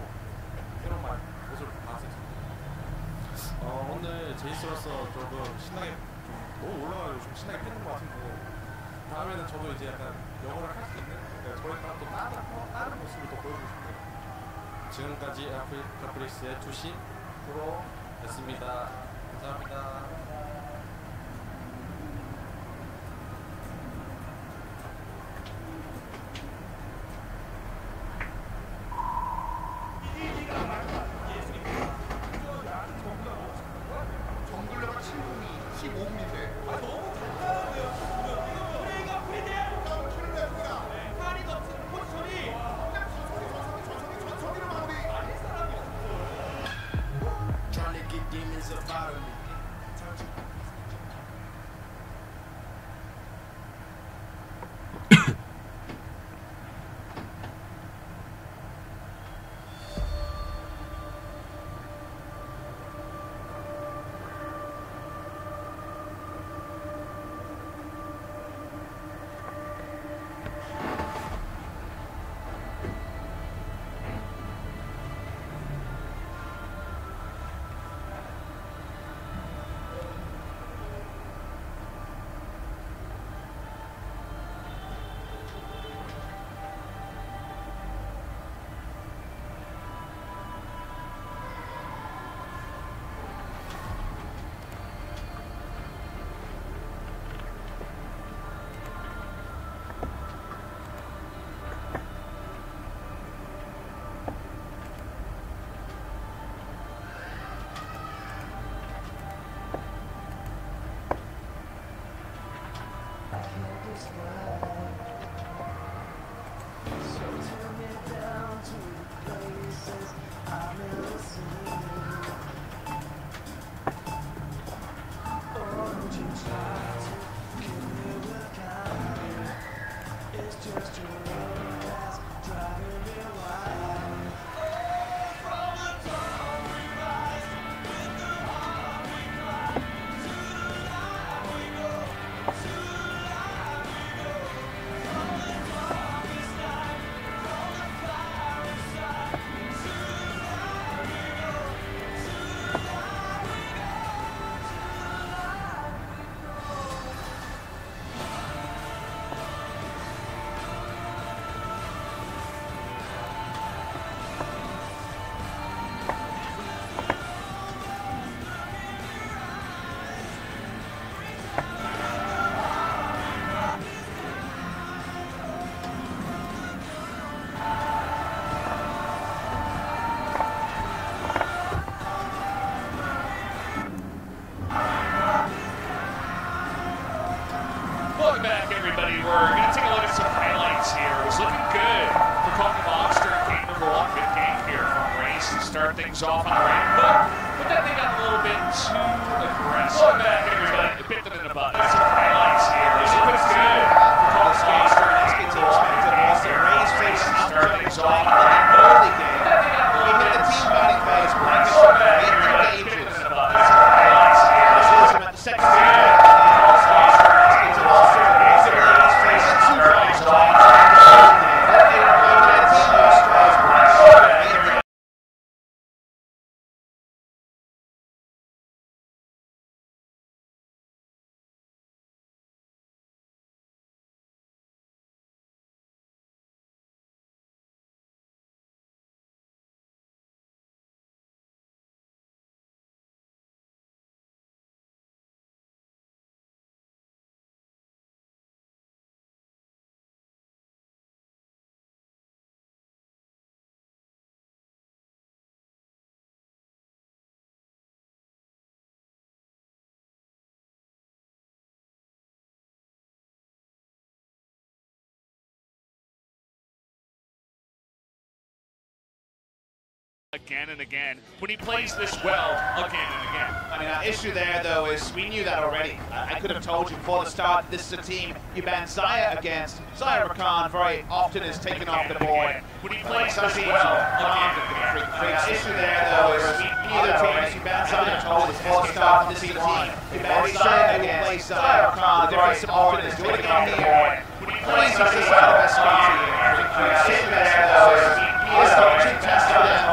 새로운 모습을 봤었습니다. 오늘 제이스로서 조금 신나게 좀 너무 올라가고 좀 신나게 했는 것 같은데 다음에는 저도 이제 약간 영어를 할 수 있는 저희가 또 다른 모습을 더 보여주고 싶네요. 지금까지 아프리카 프릭스의 주식 프로였습니다. 감사합니다. 정글러가 7분이 15분인데. 아, 너무 everybody. We're going to take a look at some highlights here. It was looking good for Coffee Monster in game number 1. Good game here from Race to start things off on the right foot. But then they got a little bit too aggressive. Welcome back, everybody. Bit them in the butt. Some highlights here. It was looking good for Coffee Monster in game number 1. Good game here from Race to start things off on the right foot. But then they got a little bit too aggressive. Welcome back, everybody. Bit them in the butt. Some highlights here. It was looking good for Coffee Monster. Again and again, when he plays this well, again and again. I mean, our issue there, though, is we knew that already. I could have told you before the start, this is a team you ban Zaya against. Zaya Rakan very often is taken off the board. When he plays this well, again and again. Our issue there, though, is we knew the teams you ban Zaya told us before the start, this is a team you ban Zaya against. Zaya Rakan very often is doing it on here. When he plays this well, the best country here. Our issue there, though, is this is a test for them.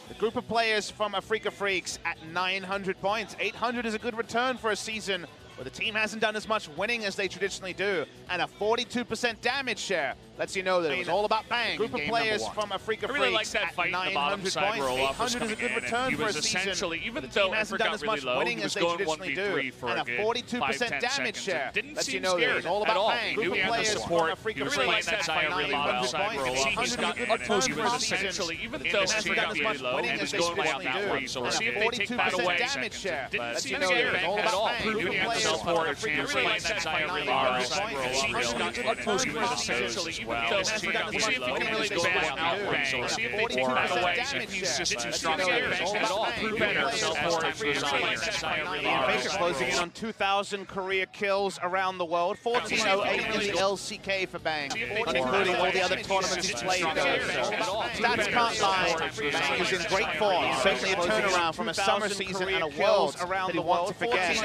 The group of players from Afrika Freaks at 900 points. 800 is a good return for a season where the team hasn't done as much winning as they traditionally do, and a 42% damage share lets you know that it was all about bang. Group of players from Afrika I really like Freaks that at fight in the bottom 900 side where Olaf points. was 800 is a good coming in, return and he for a was season essentially, where even the though team hasn't Effort done got as really much low, winning he as was they going traditionally do, 1v3 for and a a good 42% 5-10 damage seconds. share Didn't lets you seem know that it scared was all at about all. bang. He Group knew of he had the players support. from He was Afrika playing Freaks that at Zaya really well. 900 points. Cyber Olaf 800 was is a coming good in, return and he for was a season. essentially, even The though team hasn't Effort done got as really much low, winning he as was they going down traditionally that do, lead. So we'll and see a if they take that 42% away. damage share Didn't lets seem you know that scared it was all at about all. bang. Proving Group of himself players for from a Afrika chance. Freaks Playing that at Zaya really 900 hard. points. Cyber Olaf 800 is a really good good. return He for was a season. essentially, even The though team hasn't he done got as really much low, winning he as was they going traditionally out do, bang. So and we'll a see if they take 42% that away. damage If he's share just too lets strong you know that at it's all all. about bang. Prove Group better of players himself from for Afrika Freaks. Freaks That at Zaya really 900 hard. Faker closing in on 2,000 career kills around the world. 1408 in the LCK for Bang, including all the other tournaments he's played. Stats can't lie. Bang is in great form. Certainly a turnaround from a summer season and a world that he wants to forget.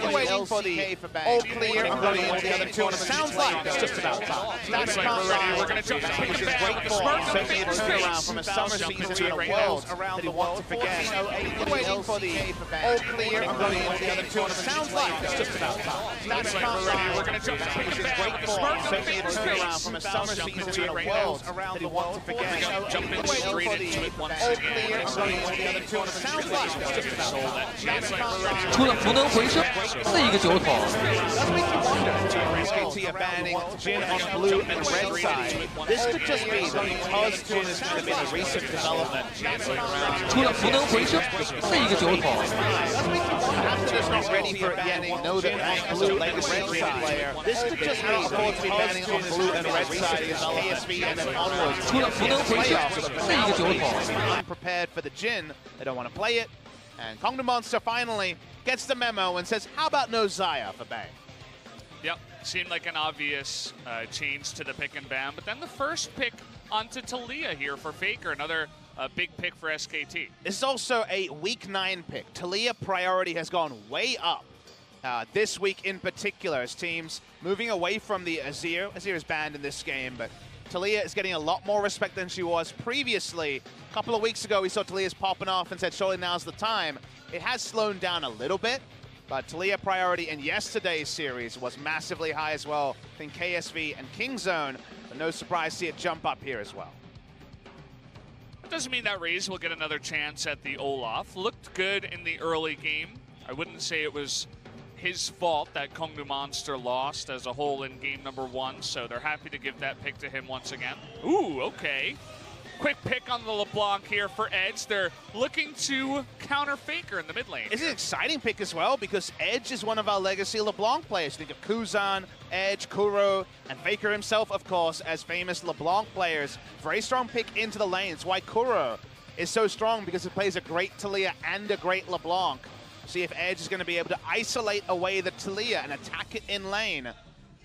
We're waiting for the all clear, including all the other tournaments. Sounds like it's just about time. Stats can't lie. We're going to jump Bang is in great form. Certainly a turnaround from a summer season and a world that he wants to forget. We're waiting for the all clear, including all the other tournaments. Sounds like it's just about time. Stats can't lie. We're going to jump Bang is in great form. Certainly a turnaround from a summer season and a world that he wants to forget. Jumping We're waiting straight for into it the once all again. clear, including all the other tournaments. Sounds like it's just about time. Stats can't lie. 除了不能回声是一个酒桶。 Does make you wonder if SKT are banning Jin on blue and red side. This could just be that because Jin has kind of been a recent development. 除了不能回声是一个酒桶。 Does make you wonder perhaps they're just not ready for it yet. They know that Bang is a legacy red player. This could just be thought to be banning on blue and red side against KSV and then onwards. 除了不能回声是一个酒桶。 Unprepared for the Jin. They don't want to play it. And Kongdom Monster finally gets the memo and says, how about no Zaya for Bang? Yep, seemed like an obvious change to the pick and ban, but then the first pick onto Talia here for Faker, another big pick for SKT. This is also a Week 9 pick. Talia priority has gone way up this week in particular as teams moving away from the Azir. Azir is banned in this game, but Talia is getting a lot more respect than she was previously. A couple of weeks ago, we saw Talia's popping off and said, surely now's the time. It has slowed down a little bit, but Talia priority in yesterday's series was massively high as well. I think KSV and Kingzone, but no surprise to see it jump up here as well. That doesn't mean that Raze will get another chance at the Olaf. Looked good in the early game. I wouldn't say it was his fault that Kongnu Monster lost as a whole in game number 1, so they're happy to give that pick to him once again. Ooh, okay. Quick pick on the LeBlanc here for Edge. They're looking to counter Faker in the mid lane. It's an exciting pick as well because Edge is one of our legacy LeBlanc players. Think of Kuzan, Edge, Kuro, and Faker himself, of course, as famous LeBlanc players. Very strong pick into the lane. It's why Kuro is so strong, because it plays a great Talia and a great LeBlanc. See if Edge is going to be able to isolate away the Talia and attack it in lane.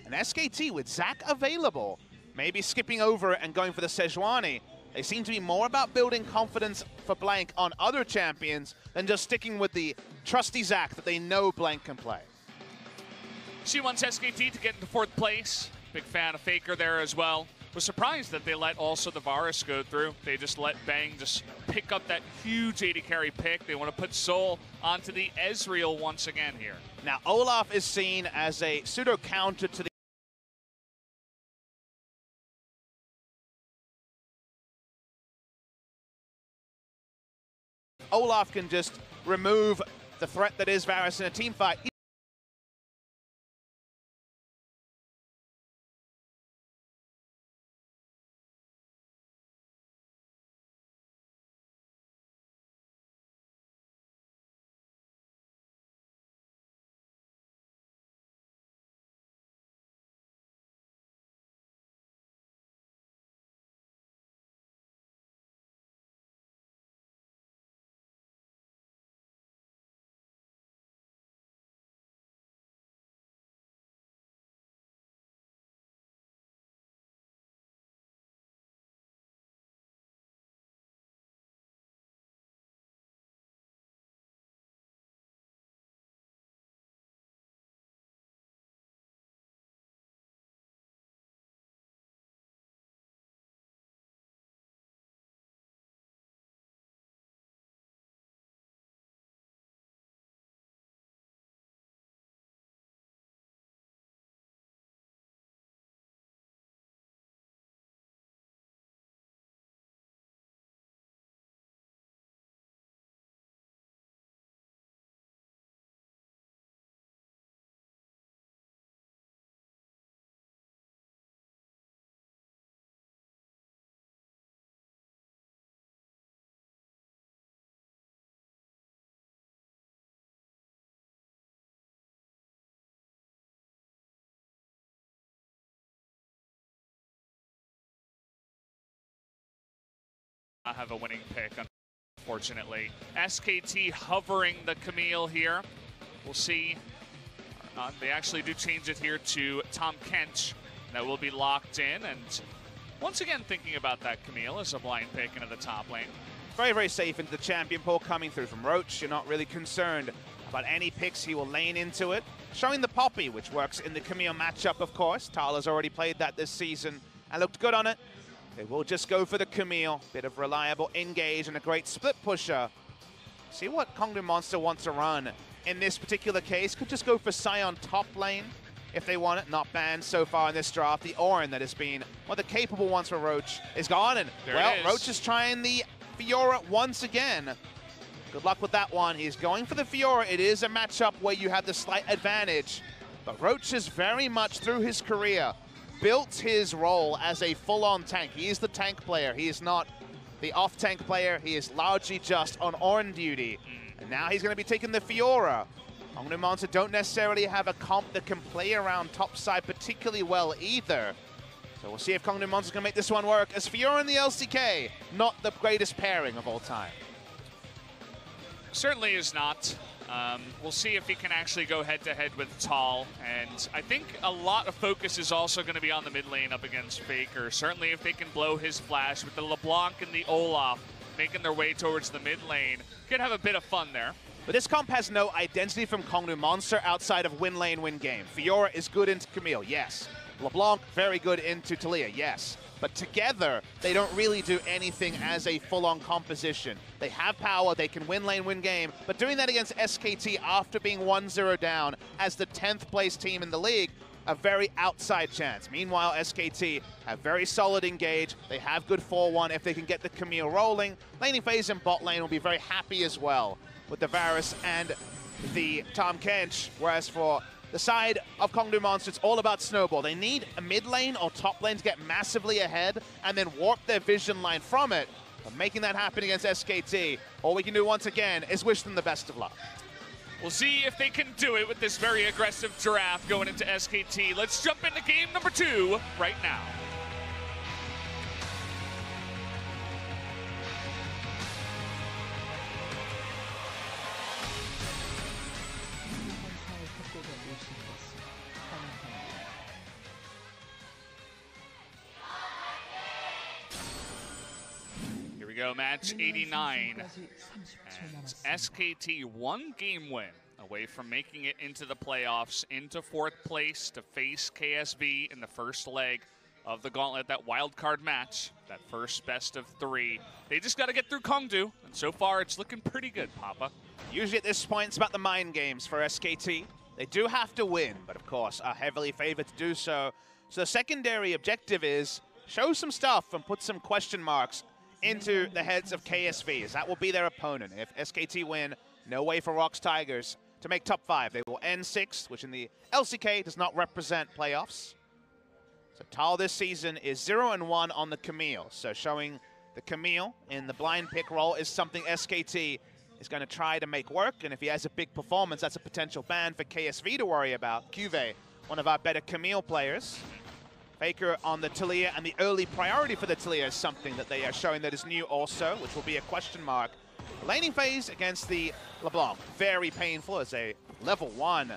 And SKT with Zac available, maybe skipping over it and going for the Sejuani. They seem to be more about building confidence for Blank on other champions than just sticking with the trusty Zac that they know Blank can play. She wants SKT to get into 4th place. Big fan of Faker there as well. Was surprised that they let also the Varus go through. They just let Bang just pick up that huge 80 carry pick. They want to put Soul onto the Ezreal once again here. Now, Olaf is seen as a pseudo counter to the Olaf can just remove the threat that is Varus in a team fight. I have a winning pick, unfortunately. SKT hovering the Camille here. We'll see. They actually do change it here to Tom Kench. That will be locked in. And once again, thinking about that Camille as a blind pick into the top lane. Very, very safe into the champion pool coming through from Roach. You're not really concerned about any picks. He will lane into it. Showing the Poppy, which works in the Camille matchup, of course. Tala's already played that this season and looked good on it. They will just go for the Camille. Bit of reliable engage and a great split pusher. See what Kongdu Monster wants to run in this particular case. Could just go for Sion top lane if they want it. Not banned so far in this draft. The Orin that has been one of the capable ones for Roach is gone. And, well, Roach is trying the Fiora once again. Good luck with that one. He's going for the Fiora. It is a matchup where you have the slight advantage. But Roach has very much, through his career, built his role as a full-on tank. He is the tank player. He is not the off-tank player. He is largely just on Orin duty. And now he's going to be taking the Fiora. Kongdu Monster don't necessarily have a comp that can play around topside particularly well either. So we'll see if Kongdu Monster's going to make this one work. As Fiora and the LCK, not the greatest pairing of all time. Certainly is not. We'll see if he can actually go head-to-head with Tal. And I think a lot of focus is also going to be on the mid lane up against Faker. Certainly if they can blow his flash with the LeBlanc and the Olaf making their way towards the mid lane, could have a bit of fun there. But this comp has no identity from Kongdu Monster outside of win lane, win game. Fiora is good into Camille, yes. LeBlanc, very good into Talia, yes. But together, they don't really do anything as a full-on composition. They have power, they can win lane, win game, but doing that against SKT after being 1-0 down as the 10th place team in the league, a very outside chance. Meanwhile, SKT have very solid engage. They have good 4-1 if they can get the Camille rolling. Laning phase and bot lane will be very happy as well with the Varus and the Tom Kench, whereas for the side of Kongdu Monster, it's all about snowball. They need a mid lane or top lane to get massively ahead and then warp their vision line from it. But making that happen against SKT, all we can do once again is wish them the best of luck. We'll see if they can do it with this very aggressive draft going into SKT. Let's jump into game number 2 right now. Here we go, match 89. And SKT one game win away from making it into the playoffs, into 4th place to face KSV in the first leg of the gauntlet, that wild card match, that first best of 3. They just got to get through Kongdu, and so far it's looking pretty good, Papa. Usually at this point, it's about the mind games for SKT. They do have to win, but of course are heavily favored to do so. So the secondary objective is show some stuff and put some question marks into the heads of KSV, as that will be their opponent. If SKT win, no way for Rocks Tigers to make top 5. They will end 6th, which in the LCK does not represent playoffs. So Tal this season is 0-1 on the Camille. So showing the Camille in the blind pick role is something SKT is going to try to make work. And if he has a big performance, that's a potential ban for KSV to worry about. Cuve, one of our better Camille players. Faker on the Talia, and the early priority for the Talia is something that they are showing that is new also, which will be a question mark. Laning phase against the LeBlanc, very painful as a level 1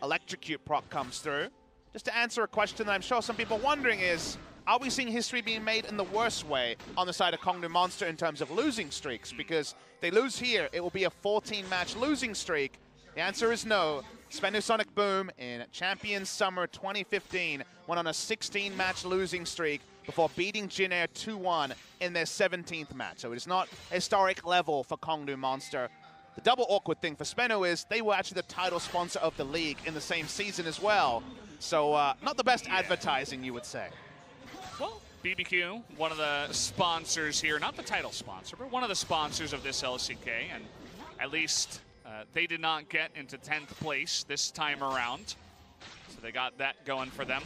electrocute proc comes through. Just to answer a question that I'm sure some people are wondering is, are we seeing history being made in the worst way on the side of Kongdu Monster in terms of losing streaks? Because if they lose here, it will be a 14-match losing streak. The answer is no. Sonic Boom in Champions Summer 2015 went on a 16-match losing streak before beating Jin Air 2-1 in their 17th match. So it is not historic level for Kongdu Monster. The double awkward thing for Speno is they were actually the title sponsor of the league in the same season as well. So not the best advertising, you would say. Well, BBQ, one of the sponsors here, not the title sponsor, but one of the sponsors of this LCK, and at least they did not get into 10th place this time around. So they got that going for them.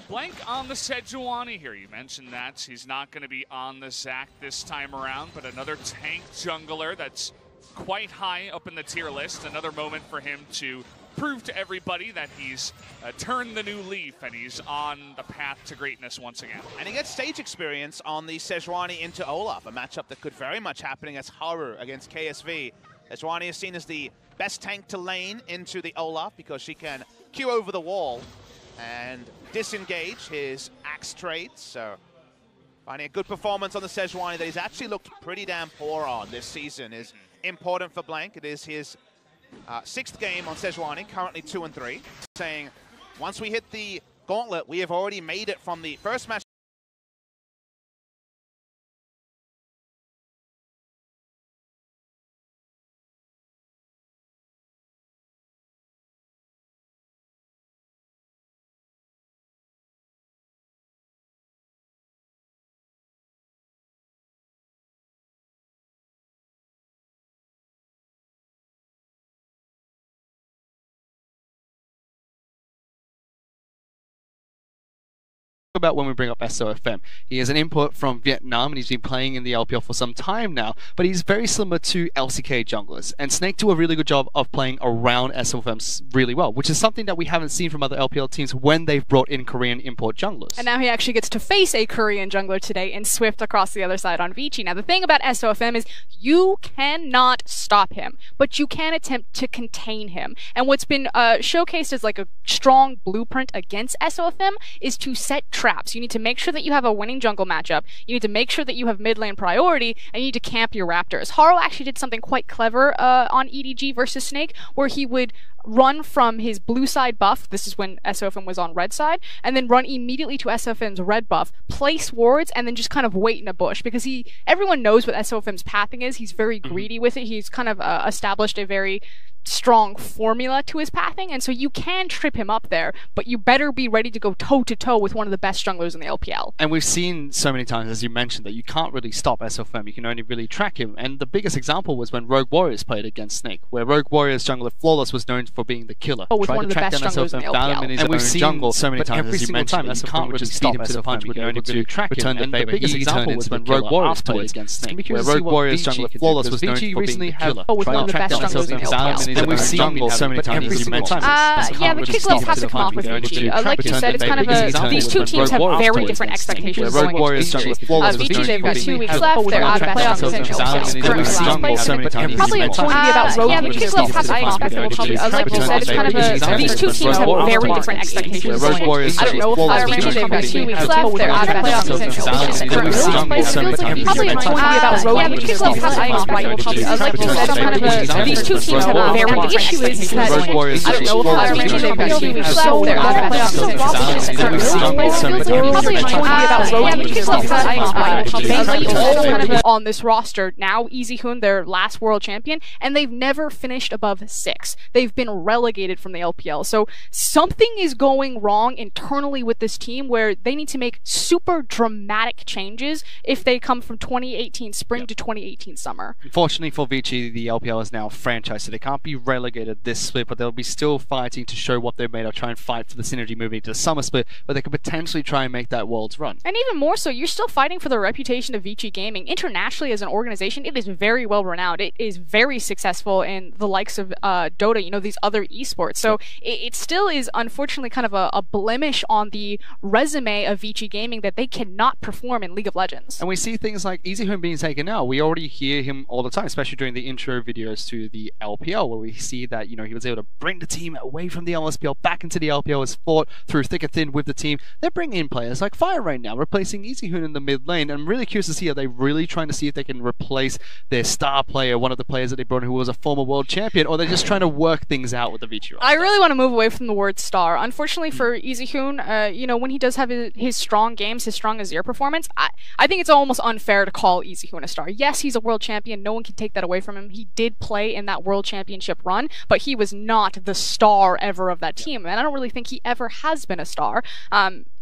Blank on the Sejuani here. You mentioned that. He's not going to be on the Zac this time around, but another tank jungler that's quite high up in the tier list. Another moment for him to prove to everybody that he's turned the new leaf and he's on the path to greatness once again. And he gets stage experience on the Sejuani into Olaf, a matchup that could very much happen against Haru against KSV. Sejuani is seen as the best tank to lane into the Olaf because she can queue over the wall and disengage his axe trades. So finding a good performance on the Sejuani that he's actually looked pretty damn poor on this season is important for Blank. It is his 6th game on Sejuani, currently 2-3, saying once we hit the gauntlet, we have already made it from the first match. About when we bring up SOFM. He is an import from Vietnam and he's been playing in the LPL for some time now, but he's very similar to LCK junglers. And Snake do a really good job of playing around SOFM really well, which is something that we haven't seen from other LPL teams when they've brought in Korean import junglers. And now he actually gets to face a Korean jungler today in Swift across the other side on Vici. Now the thing about SOFM is you cannot stop him, but you can attempt to contain him. And what's been showcased as like a strong blueprint against SOFM is to set traps. You need to make sure that you have a winning jungle matchup. You need to make sure that you have mid lane priority, and you need to camp your raptors. Haru actually did something quite clever on EDG versus Snake, where he would run from his blue side buff, this is when SOFM was on red side, and then run immediately to SOFM's red buff, place wards, and then just kind of wait in a bush, because everyone knows what SOFM's pathing is. He's very greedy with it. He's kind of established a very strong formula to his pathing, and so you can trip him up there, but you better be ready to go toe-to-toe with one of the best junglers in the LPL. And we've seen so many times, as you mentioned, that you can't really stop SOFM, you can only really track him. And the biggest example was when Rogue Warriors played against Snake, where Rogue Warriors jungler Flawless was known for being the killer. Oh, with one of the best junglers in the LPL. And we've seen jungle so many times, as you mentioned, that you can't really stop SOFM, you can only really track him. And the biggest example was when Rogue Warriors played against Snake, where Rogue Warriors jungler Flawless was known for being the killer. Oh, with one of the best junglers in the LPL. And we've seen so many times, as you mentioned. Yeah, the kicklops have to come off with Vici. Like you said, it's kind of these two teams have very different expectations going into Vici. They've got 2 weeks left. They're out of playoff potential. Currently last place. Probably going to be about road. Yeah, the kicklops have to come off with like you said, it's kind of these two teams have very different expectations going into. I don't know if Vici, they've got 2 weeks left. They're out of playoff potential. Currently last place. Probably going to be about road. Yeah, the kicklops have to come off with Vici. Like you said, it's kind of these two teams have very different expectations. I don't know if they've got 2 weeks left. They're out of playoffs. On this roster, now Easy Hoon, their last world champion, and they've never finished above 6. They've been relegated from the LPL. So something is going wrong internally with this team where they need to make super dramatic changes if they come from 2018 spring to 2018 summer. Unfortunately for Vici, the LPL is now a franchise, so they can't be relegated this split, but they'll be still fighting to show what they're made of, try and fight for the synergy moving to the summer split, but they could potentially try and make that world's run. And even more so, you're still fighting for the reputation of Vici Gaming. Internationally as an organization, it is very well renowned. It is very successful in the likes of Dota, you know, these other esports. So it still is unfortunately kind of a blemish on the resume of Vici Gaming that they cannot perform in League of Legends. And we see things like Easy Hoon being taken now. We already hear him all the time, especially during the intro videos to the LPL, where we see that, you know, he was able to bring the team away from the LSPL back into the LPL, has fought through thick and thin with the team. They're bringing in players like Fire right now, replacing Easy Hoon in the mid lane. And I'm really curious to see, are they really trying to see if they can replace their star player, one of the players that they brought in who was a former world champion, or they're just trying to work things out with the Vici roster? I really want to move away from the word star. Unfortunately for Easy Hoon, you know, when he does have his strong games, his strong Azir performance, I think it's almost unfair to call Easy Hoon a star. Yes, he's a world champion. No one can take that away from him. He did play in that world championship run, but he was not the star ever of that team, and I don't really think he ever has been a star.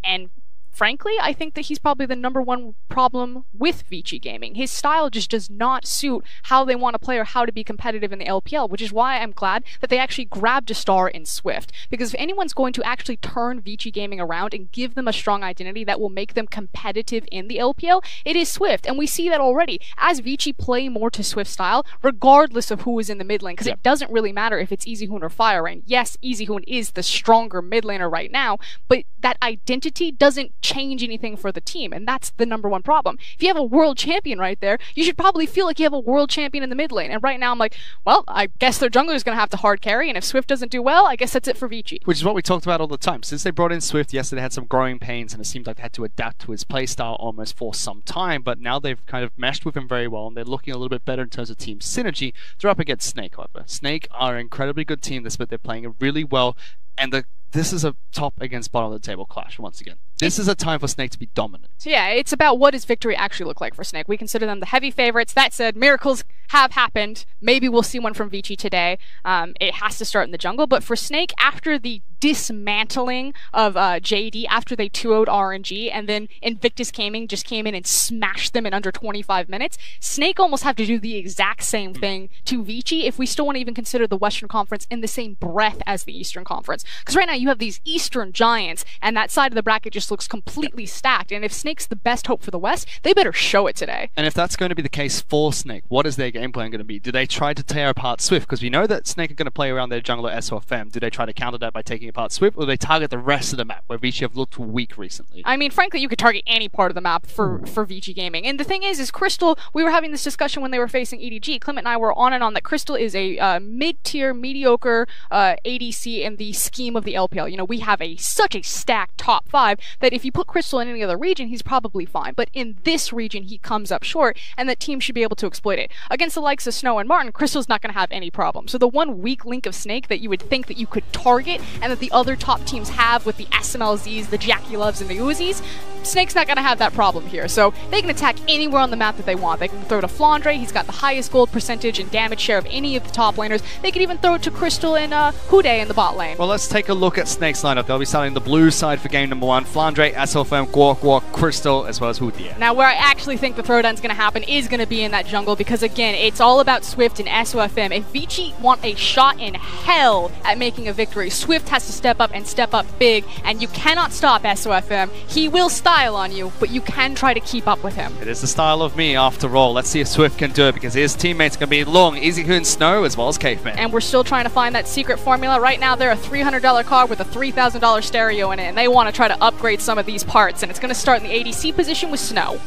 And frankly, I think that he's probably the #1 problem with Vici Gaming. His style just does not suit how they want to play or how to be competitive in the LPL, which is why I'm glad that they actually grabbed a star in Swift. Because if anyone's going to actually turn Vici Gaming around and give them a strong identity that will make them competitive in the LPL, it is Swift. And we see that already. As Vici play more to Swift style, regardless of who is in the mid lane, because it doesn't really matter if it's Easyhoon or Firerain. Yes, Easyhoon is the stronger mid laner right now, but that identity doesn't change anything for the team, and that's the #1 problem. If you have a world champion right there, you should probably feel like you have a world champion in the mid lane. And right now I'm like, well, I guess their jungler is going to have to hard carry, and if Swift doesn't do well, I guess that's it for Vici. Which is what we talked about all the time. Since they brought in Swift, yes, they had some growing pains, and it seemed like they had to adapt to his playstyle almost for some time, but now they've kind of meshed with him very well, and they're looking a little bit better in terms of team synergy. They're up against Snake, however. Snake are an incredibly good team this, but they're playing it really well, and this is a top against bottom of the table clash once again. This is a time for Snake to be dominant. Yeah, it's about what does victory actually look like for Snake. We consider them the heavy favorites. That said, miracles have happened. Maybe we'll see one from Vici today. It has to start in the jungle. But for Snake, after the dismantling of JD, after they 2-0'd RNG, and then Invictus Gaming just came in and smashed them in under 25 minutes, Snake almost have to do the exact same thing to Vici if we still want to even consider the Western Conference in the same breath as the Eastern Conference. Because right now you have these Eastern giants, and that side of the bracket just looks completely stacked. And if Snake's the best hope for the West, they better show it today. And if that's going to be the case for Snake, what is their game plan going to be? Do they try to tear apart Swift? Because we know that Snake are going to play around their jungler SOFM. Do they try to counter that by taking apart Swift, or do they target the rest of the map, where Vici have looked weak recently? I mean, frankly, you could target any part of the map for Vici Gaming. And the thing is Crystal, we were having this discussion when they were facing EDG. Clement and I were on and on that Crystal is a mid-tier, mediocre ADC in the scheme of the LPL. You know, we have such a stacked top 5 that if you put Crystal in any other region, he's probably fine. But in this region, he comes up short, and that team should be able to exploit it. Against the likes of Snow and Martin, Crystal's not going to have any problem. So the one weak link of Snake that you would think that you could target, and that the other top teams have with the SMLZs, the Jackie Loves, and the Uzis, Snake's not going to have that problem here. So they can attack anywhere on the map that they want. They can throw to Flandre, he's got the highest gold percentage and damage share of any of the top laners. They can even throw it to Crystal and Hude in the bot lane. Well, let's take a look at Snake's lineup. They'll be starting the blue side for game #1. Flandre, SOFM, Gwok, Crystal, as well as Hude. Now, where I actually think the throwdown's going to happen is going to be in that jungle, because again, it's all about Swift and SOFM. If Vici want a shot in hell at making a victory, Swift has to step up and step up big, and you cannot stop SOFM. He will style on you, but you can try to keep up with him. It is the style of me, after all. Let's see if Swift can do it, because his teammates are going to be Long, Easyhoon, Snow, as well as Caveman. And we're still trying to find that secret formula. Right now, they're a $300 card with a $3,000 stereo in it, and they want to try to upgrade some of these parts, and it's going to start in the ADC position with Snow.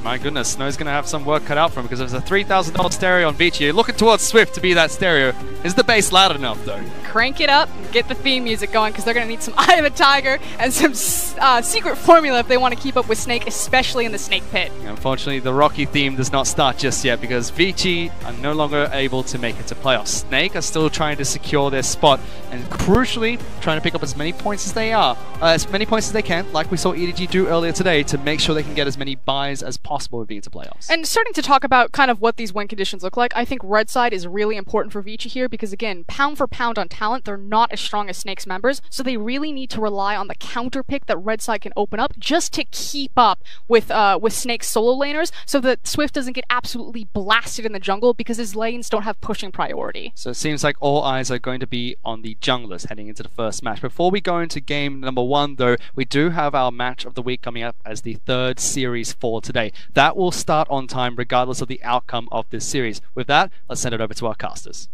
My goodness, Snow's going to have some work cut out for him, because there's a $3,000 stereo on Vici. You're looking towards Swift to be that stereo. Is the bass loud enough, though? Crank it up and get the theme music going, because they're going to need some Eye of the Tiger and some secret formula if they want to keep up with Snake, especially in the Snake Pit. Unfortunately, the Rocky theme does not start just yet, because Vici are no longer able to make it to playoffs. Snake are still trying to secure their spot, and crucially, trying to pick up as many points as they can, like we saw EDG do earlier today, to make sure they can get as many buys as possible of being into playoffs. And starting to talk about kind of what these win conditions look like, I think red side is really important for Vici here, because again, pound for pound on talent, they're not as strong as Snake's members, so they really need to rely on the counter pick that red side can open up just to keep up with Snake's solo laners, so that Swift doesn't get absolutely blasted in the jungle, because his lanes don't have pushing priority. So it seems like all eyes are going to be on the junglers heading into the first match. Before we go into game #1, though, we do have our match of the week coming up as the 3rd series for today. That will start on time regardless of the outcome of this series. With that, let's send it over to our casters.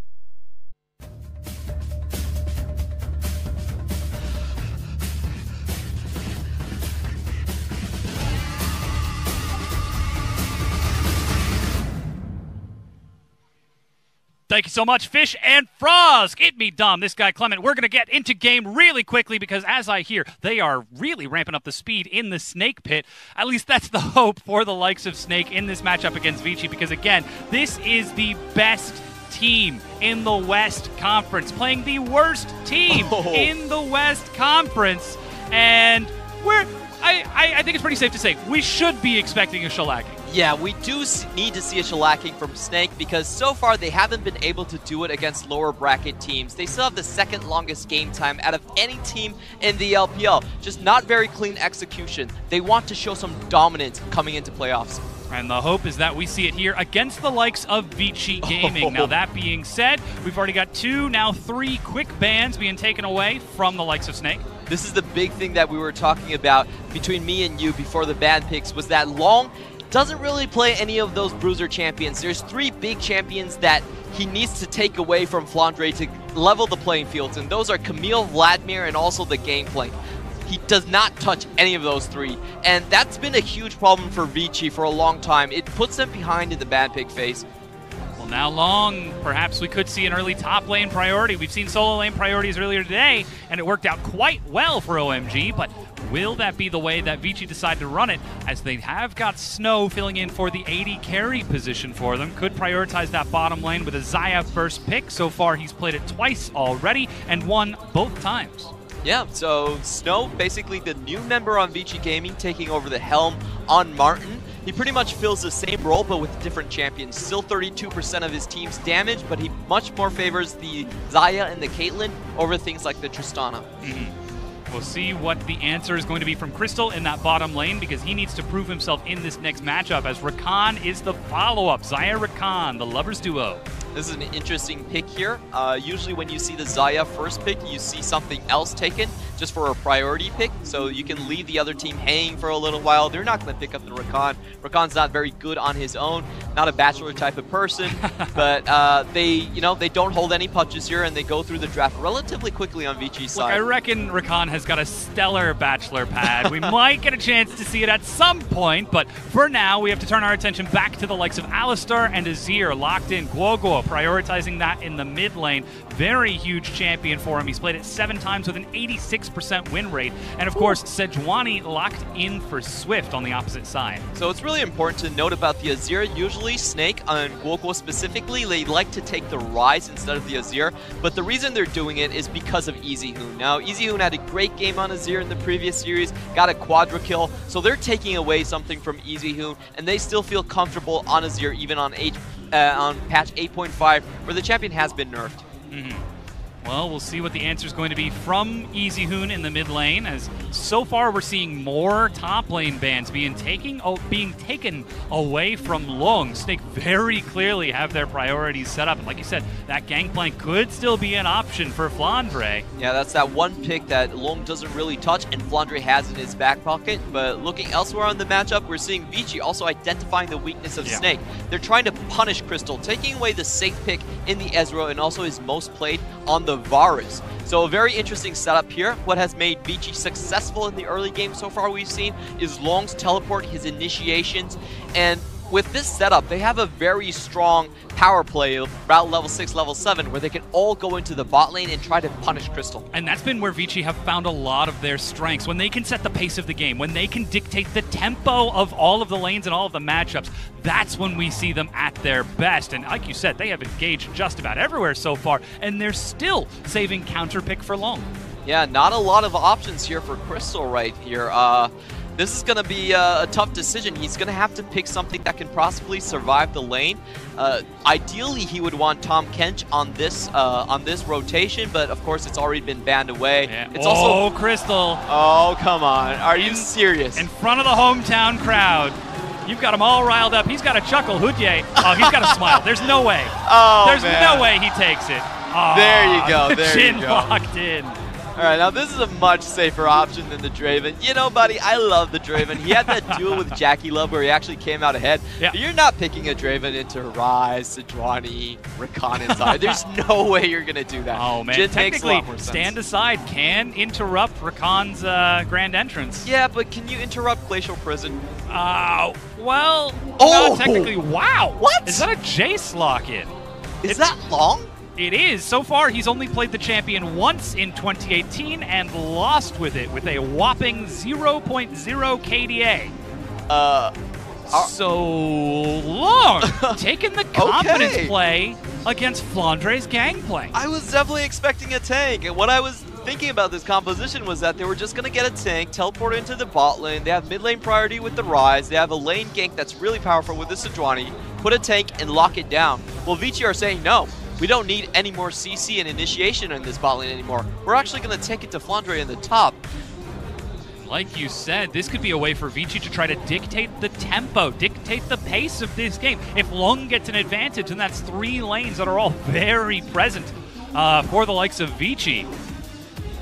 Thank you so much, Fish and Frosk. It me dumb. This guy, Clement. We're going to get into game really quickly, because as I hear, they are really ramping up the speed in the Snake Pit. At least that's the hope for the likes of Snake in this matchup against Vici, because again, this is the best team in the West Conference, playing the worst team in the West Conference. And I think it's pretty safe to say we should be expecting a shellacking. Yeah, we do need to see a shellacking from Snake because so far they haven't been able to do it against lower bracket teams. They still have the second longest game time out of any team in the LPL. Just not very clean execution. They want to show some dominance coming into playoffs. And the hope is that we see it here against the likes of Vici Gaming. Now, that being said, we've already got 2, now 3 quick bans being taken away from the likes of Snake. This is the big thing that we were talking about between me and you before the ban picks, was that Long doesn't really play any of those bruiser champions. There's 3 big champions that he needs to take away from Flandre to level the playing fields, and those are Camille, Vladimir, and also the Gangplank. He does not touch any of those 3, and that's been a huge problem for Vici for a long time. It puts them behind in the ban pick phase. Well, now Long, perhaps we could see an early top lane priority. We've seen solo lane priorities earlier today, and it worked out quite well for OMG, but will that be the way that Vici decide to run it, as they have got Snow filling in for the AD carry position for them? Could prioritize that bottom lane with a Xayah first pick. So far, he's played it twice already and won both times. Yeah, so Snow, basically the new member on Vici Gaming, taking over the helm on Martin. He pretty much fills the same role, but with different champions. Still 32% of his team's damage, but he much more favors the Xayah and the Caitlyn over things like the Tristana. We'll see what the answer is going to be from Crystal in that bottom lane, because he needs to prove himself in this next matchup, as Rakan is the follow-up. Xayah Rakan, the lovers duo. This is an interesting pick here. Usually when you see the Xayah first pick, you see something else taken just for a priority pick, so you can leave the other team hanging for a little while. They're not going to pick up the Rakan. Rakan's not very good on his own, not a bachelor type of person, but they don't hold any punches here, and they go through the draft relatively quickly on Vici's side. Look, I reckon Rakan has got a stellar bachelor pad. We might get a chance to see it at some point, but for now, we have to turn our attention back to the likes of Alistar and Azir, locked in. Guoguo prioritizing that in the mid lane. Very huge champion for him. He's played it 7 times with an 86% win rate. And of course, Sejuani locked in for Swift on the opposite side. So it's really important to note about the Azir. Usually Snake and Guoguo specifically, they like to take the Rise instead of the Azir. But the reason they're doing it is because of EasyHoon. Now, EasyHoon had a great game on Azir in the previous series, got a quadra kill. So they're taking away something from EasyHoon, and they still feel comfortable on Azir even on patch 8.5, where the champion has been nerfed. Well, we'll see what the answer is going to be from EasyHoon in the mid lane, as so far we're seeing more top lane bans being taken away from Long. Snake very clearly have their priorities set up. And like you said, that Gangplank could still be an option for Flandre. Yeah, that's that one pick that Long doesn't really touch and Flandre has in his back pocket. But looking elsewhere on the matchup, we're seeing Vici also identifying the weakness of Snake. They're trying to punish Crystal, taking away the safe pick in the Ezreal and also his most played on the Varus. So a very interesting setup here. What has made Vici successful in the early game so far we've seen is Long's teleport, his initiations, and with this setup, they have a very strong power play about level 6, level 7, where they can all go into the bot lane and try to punish Crystal. And that's been where Vici have found a lot of their strengths. When they can set the pace of the game, when they can dictate the tempo of all of the lanes and all of the matchups, that's when we see them at their best. And like you said, they have engaged just about everywhere so far, and they're still saving counter pick for Long. Yeah, not a lot of options here for Crystal right here. This is going to be a tough decision. He's going to have to pick something that can possibly survive the lane. Ideally, he would want Tom Kench on this rotation, but of course, it's already been banned away. Yeah. It's also Crystal. Oh, come on. Are you serious? In front of the hometown crowd. You've got him all riled up. He's got a chuckle. Hudye. Oh, he's got a smile. There's no way. Oh, There's man. no way he takes it. Oh, there you go. There chin you go. locked in. All right, now this is a much safer option than the Draven. You know, buddy, I love the Draven. He had that duel with Jackie Love where he actually came out ahead. Yeah. But you're not picking a Draven into Rise, Sejuani, Rakan inside. There's no way you're going to do that. Oh, man. Jin Technically, makes a lot more sense. Stand Aside can interrupt Rakan's grand entrance. Yeah, but can you interrupt Glacial Prison? Well, oh! not technically. Wow. What? Is that a Jace lock-in? Is that Long? It is. So far, he's only played the champion once in 2018 and lost with it with a whopping 0.0 KDA. So Long taking the confidence play against Flandre's Gangplank. I was definitely expecting a tank, and what I was thinking about this composition was that they were just going to get a tank, teleport into the bot lane. They have mid lane priority with the Rise. They have a lane gank that's really powerful with the Sejuani. Put a tank and lock it down. Well, Vici are saying, no, we don't need any more CC and initiation in this bot lane anymore. We're actually going to take it to Flandre in the top. Like you said, this could be a way for Vici to try to dictate the tempo, dictate the pace of this game. If Long gets an advantage, then that's 3 lanes that are all very present for the likes of Vici.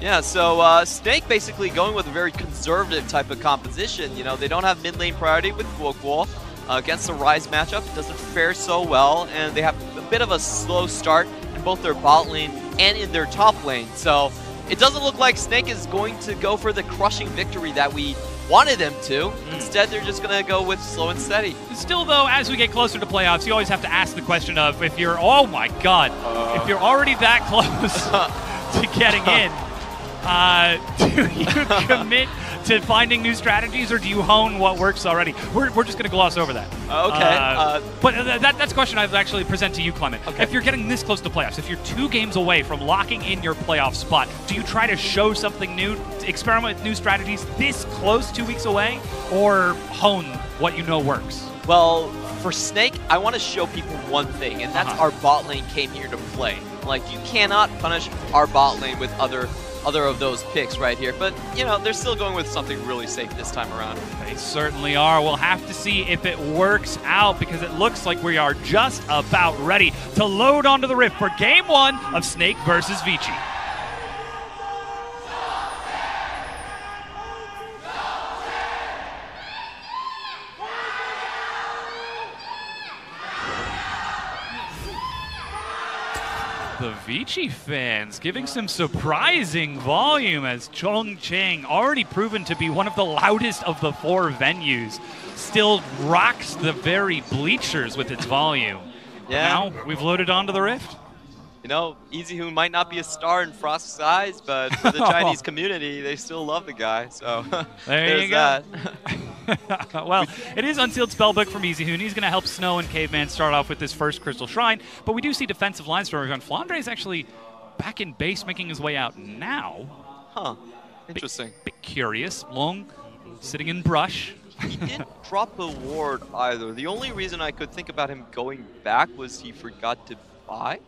Yeah, so Snake basically going with a very conservative type of composition. You know, they don't have mid lane priority with Guoguo. Against the Rise matchup, doesn't fare so well, and they have a bit of a slow start in both their bot lane and in their top lane. So it doesn't look like Snake is going to go for the crushing victory that we wanted them to. Instead, they're just going to go with slow and steady. Still, though, as we get closer to playoffs, you always have to ask the question of if you're, oh my god, if you're already that close to getting in, do you commit to finding new strategies, or do you hone what works already? We're just going to gloss over that. Okay. But that's a question I'd actually present to you, Clement. Okay. If you're getting this close to playoffs, if you're 2 games away from locking in your playoff spot, do you try to show something new, experiment with new strategies this close 2 weeks away, or hone what you know works? Well, for Snake, I want to show people one thing, and that's our bot lane came here to play. Like, you cannot punish our bot lane with other of those picks right here. But, you know, they're still going with something really safe this time around. They certainly are. We'll have to see if it works out, because it looks like we are just about ready to load onto the Rift for Game 1 of Snake versus Vici. The Vici fans giving some surprising volume, as Chongqing, already proven to be one of the loudest of the 4 venues, still rocks the very bleachers with its volume. Yeah. Now we've loaded onto the Rift. You know, EasyHoon might not be a star in Frost's eyes, but for the Chinese community, they still love the guy. So there you go. That. Well, it is Unsealed Spellbook from EasyHoon. He's going to help Snow and Caveman start off with this first Crystal Shrine. But we do see defensive line stories on. Flandre is actually back in base, making his way out now. Huh. Interesting. Bit curious. Long sitting in brush. He didn't drop a ward either. The only reason I could think about him going back was he forgot to buy.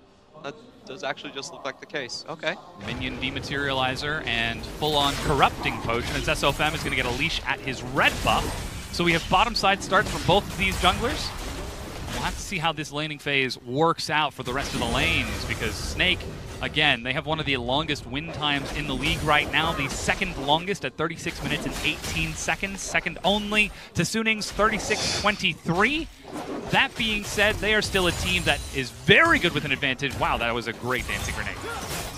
That does actually just look like the case. Okay. Minion Dematerializer and full-on Corrupting Potion, as SOFM is going to get a leash at his red buff. So we have bottom side starts from both of these junglers. We'll have to see how this laning phase works out for the rest of the lanes, because Snake, again, they have one of the longest win times in the league right now, the second longest at 36 minutes and 18 seconds, second only to Suning's 36-23. That being said, they are still a team that is very good with an advantage. Wow, that was a great dancing grenade.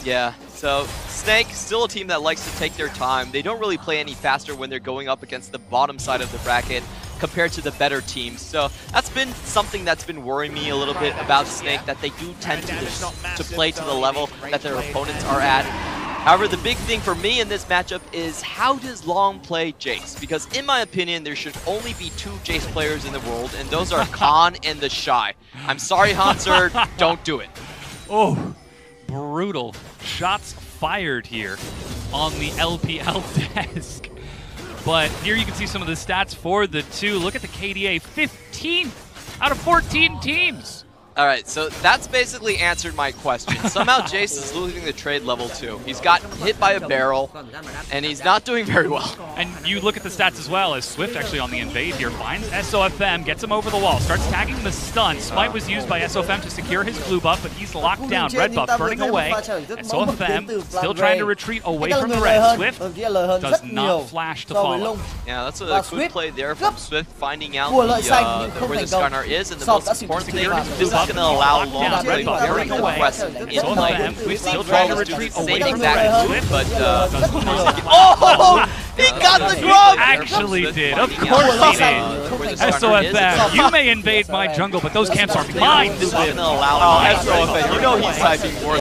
Yeah, so Snake, still a team that likes to take their time. They don't really play any faster when they're going up against the bottom side of the bracket compared to the better teams. So that's been something that's been worrying me a little bit about Snake, that they do tend to play to the level that their opponents are at. However, the big thing for me in this matchup is, how does Long play Jace? Because in my opinion, there should only be 2 Jace players in the world, and those are Khan and the Shy. I'm sorry, Hanser, don't do it. Oh, brutal. Shots fired here on the LPL desk. But here you can see some of the stats for the 2. Look at the KDA, 15 out of 14 teams. All right, so that's basically answered my question. Somehow Jace is losing the trade level 2. He's got hit by a barrel, and he's not doing very well. And you look at the stats as well, as Swift actually on the invade here finds SOFM, gets him over the wall, starts tagging the stun. Smite was used by SOFM to secure his blue buff, but he's locked down. Red buff burning away. SOFM still trying to retreat away from the red. Swift does not flash to follow. Yeah, that's a good play there from Swift, finding out where the Skarnar is, and the most important thing is going to allow Long to play very aggressive in lane. We've seen Long do the same exact move, but oh! He got the grub! He actually did. Of course he did. SOFM, you may invade my jungle, but those camps are mine. SOFM, you know he's typing more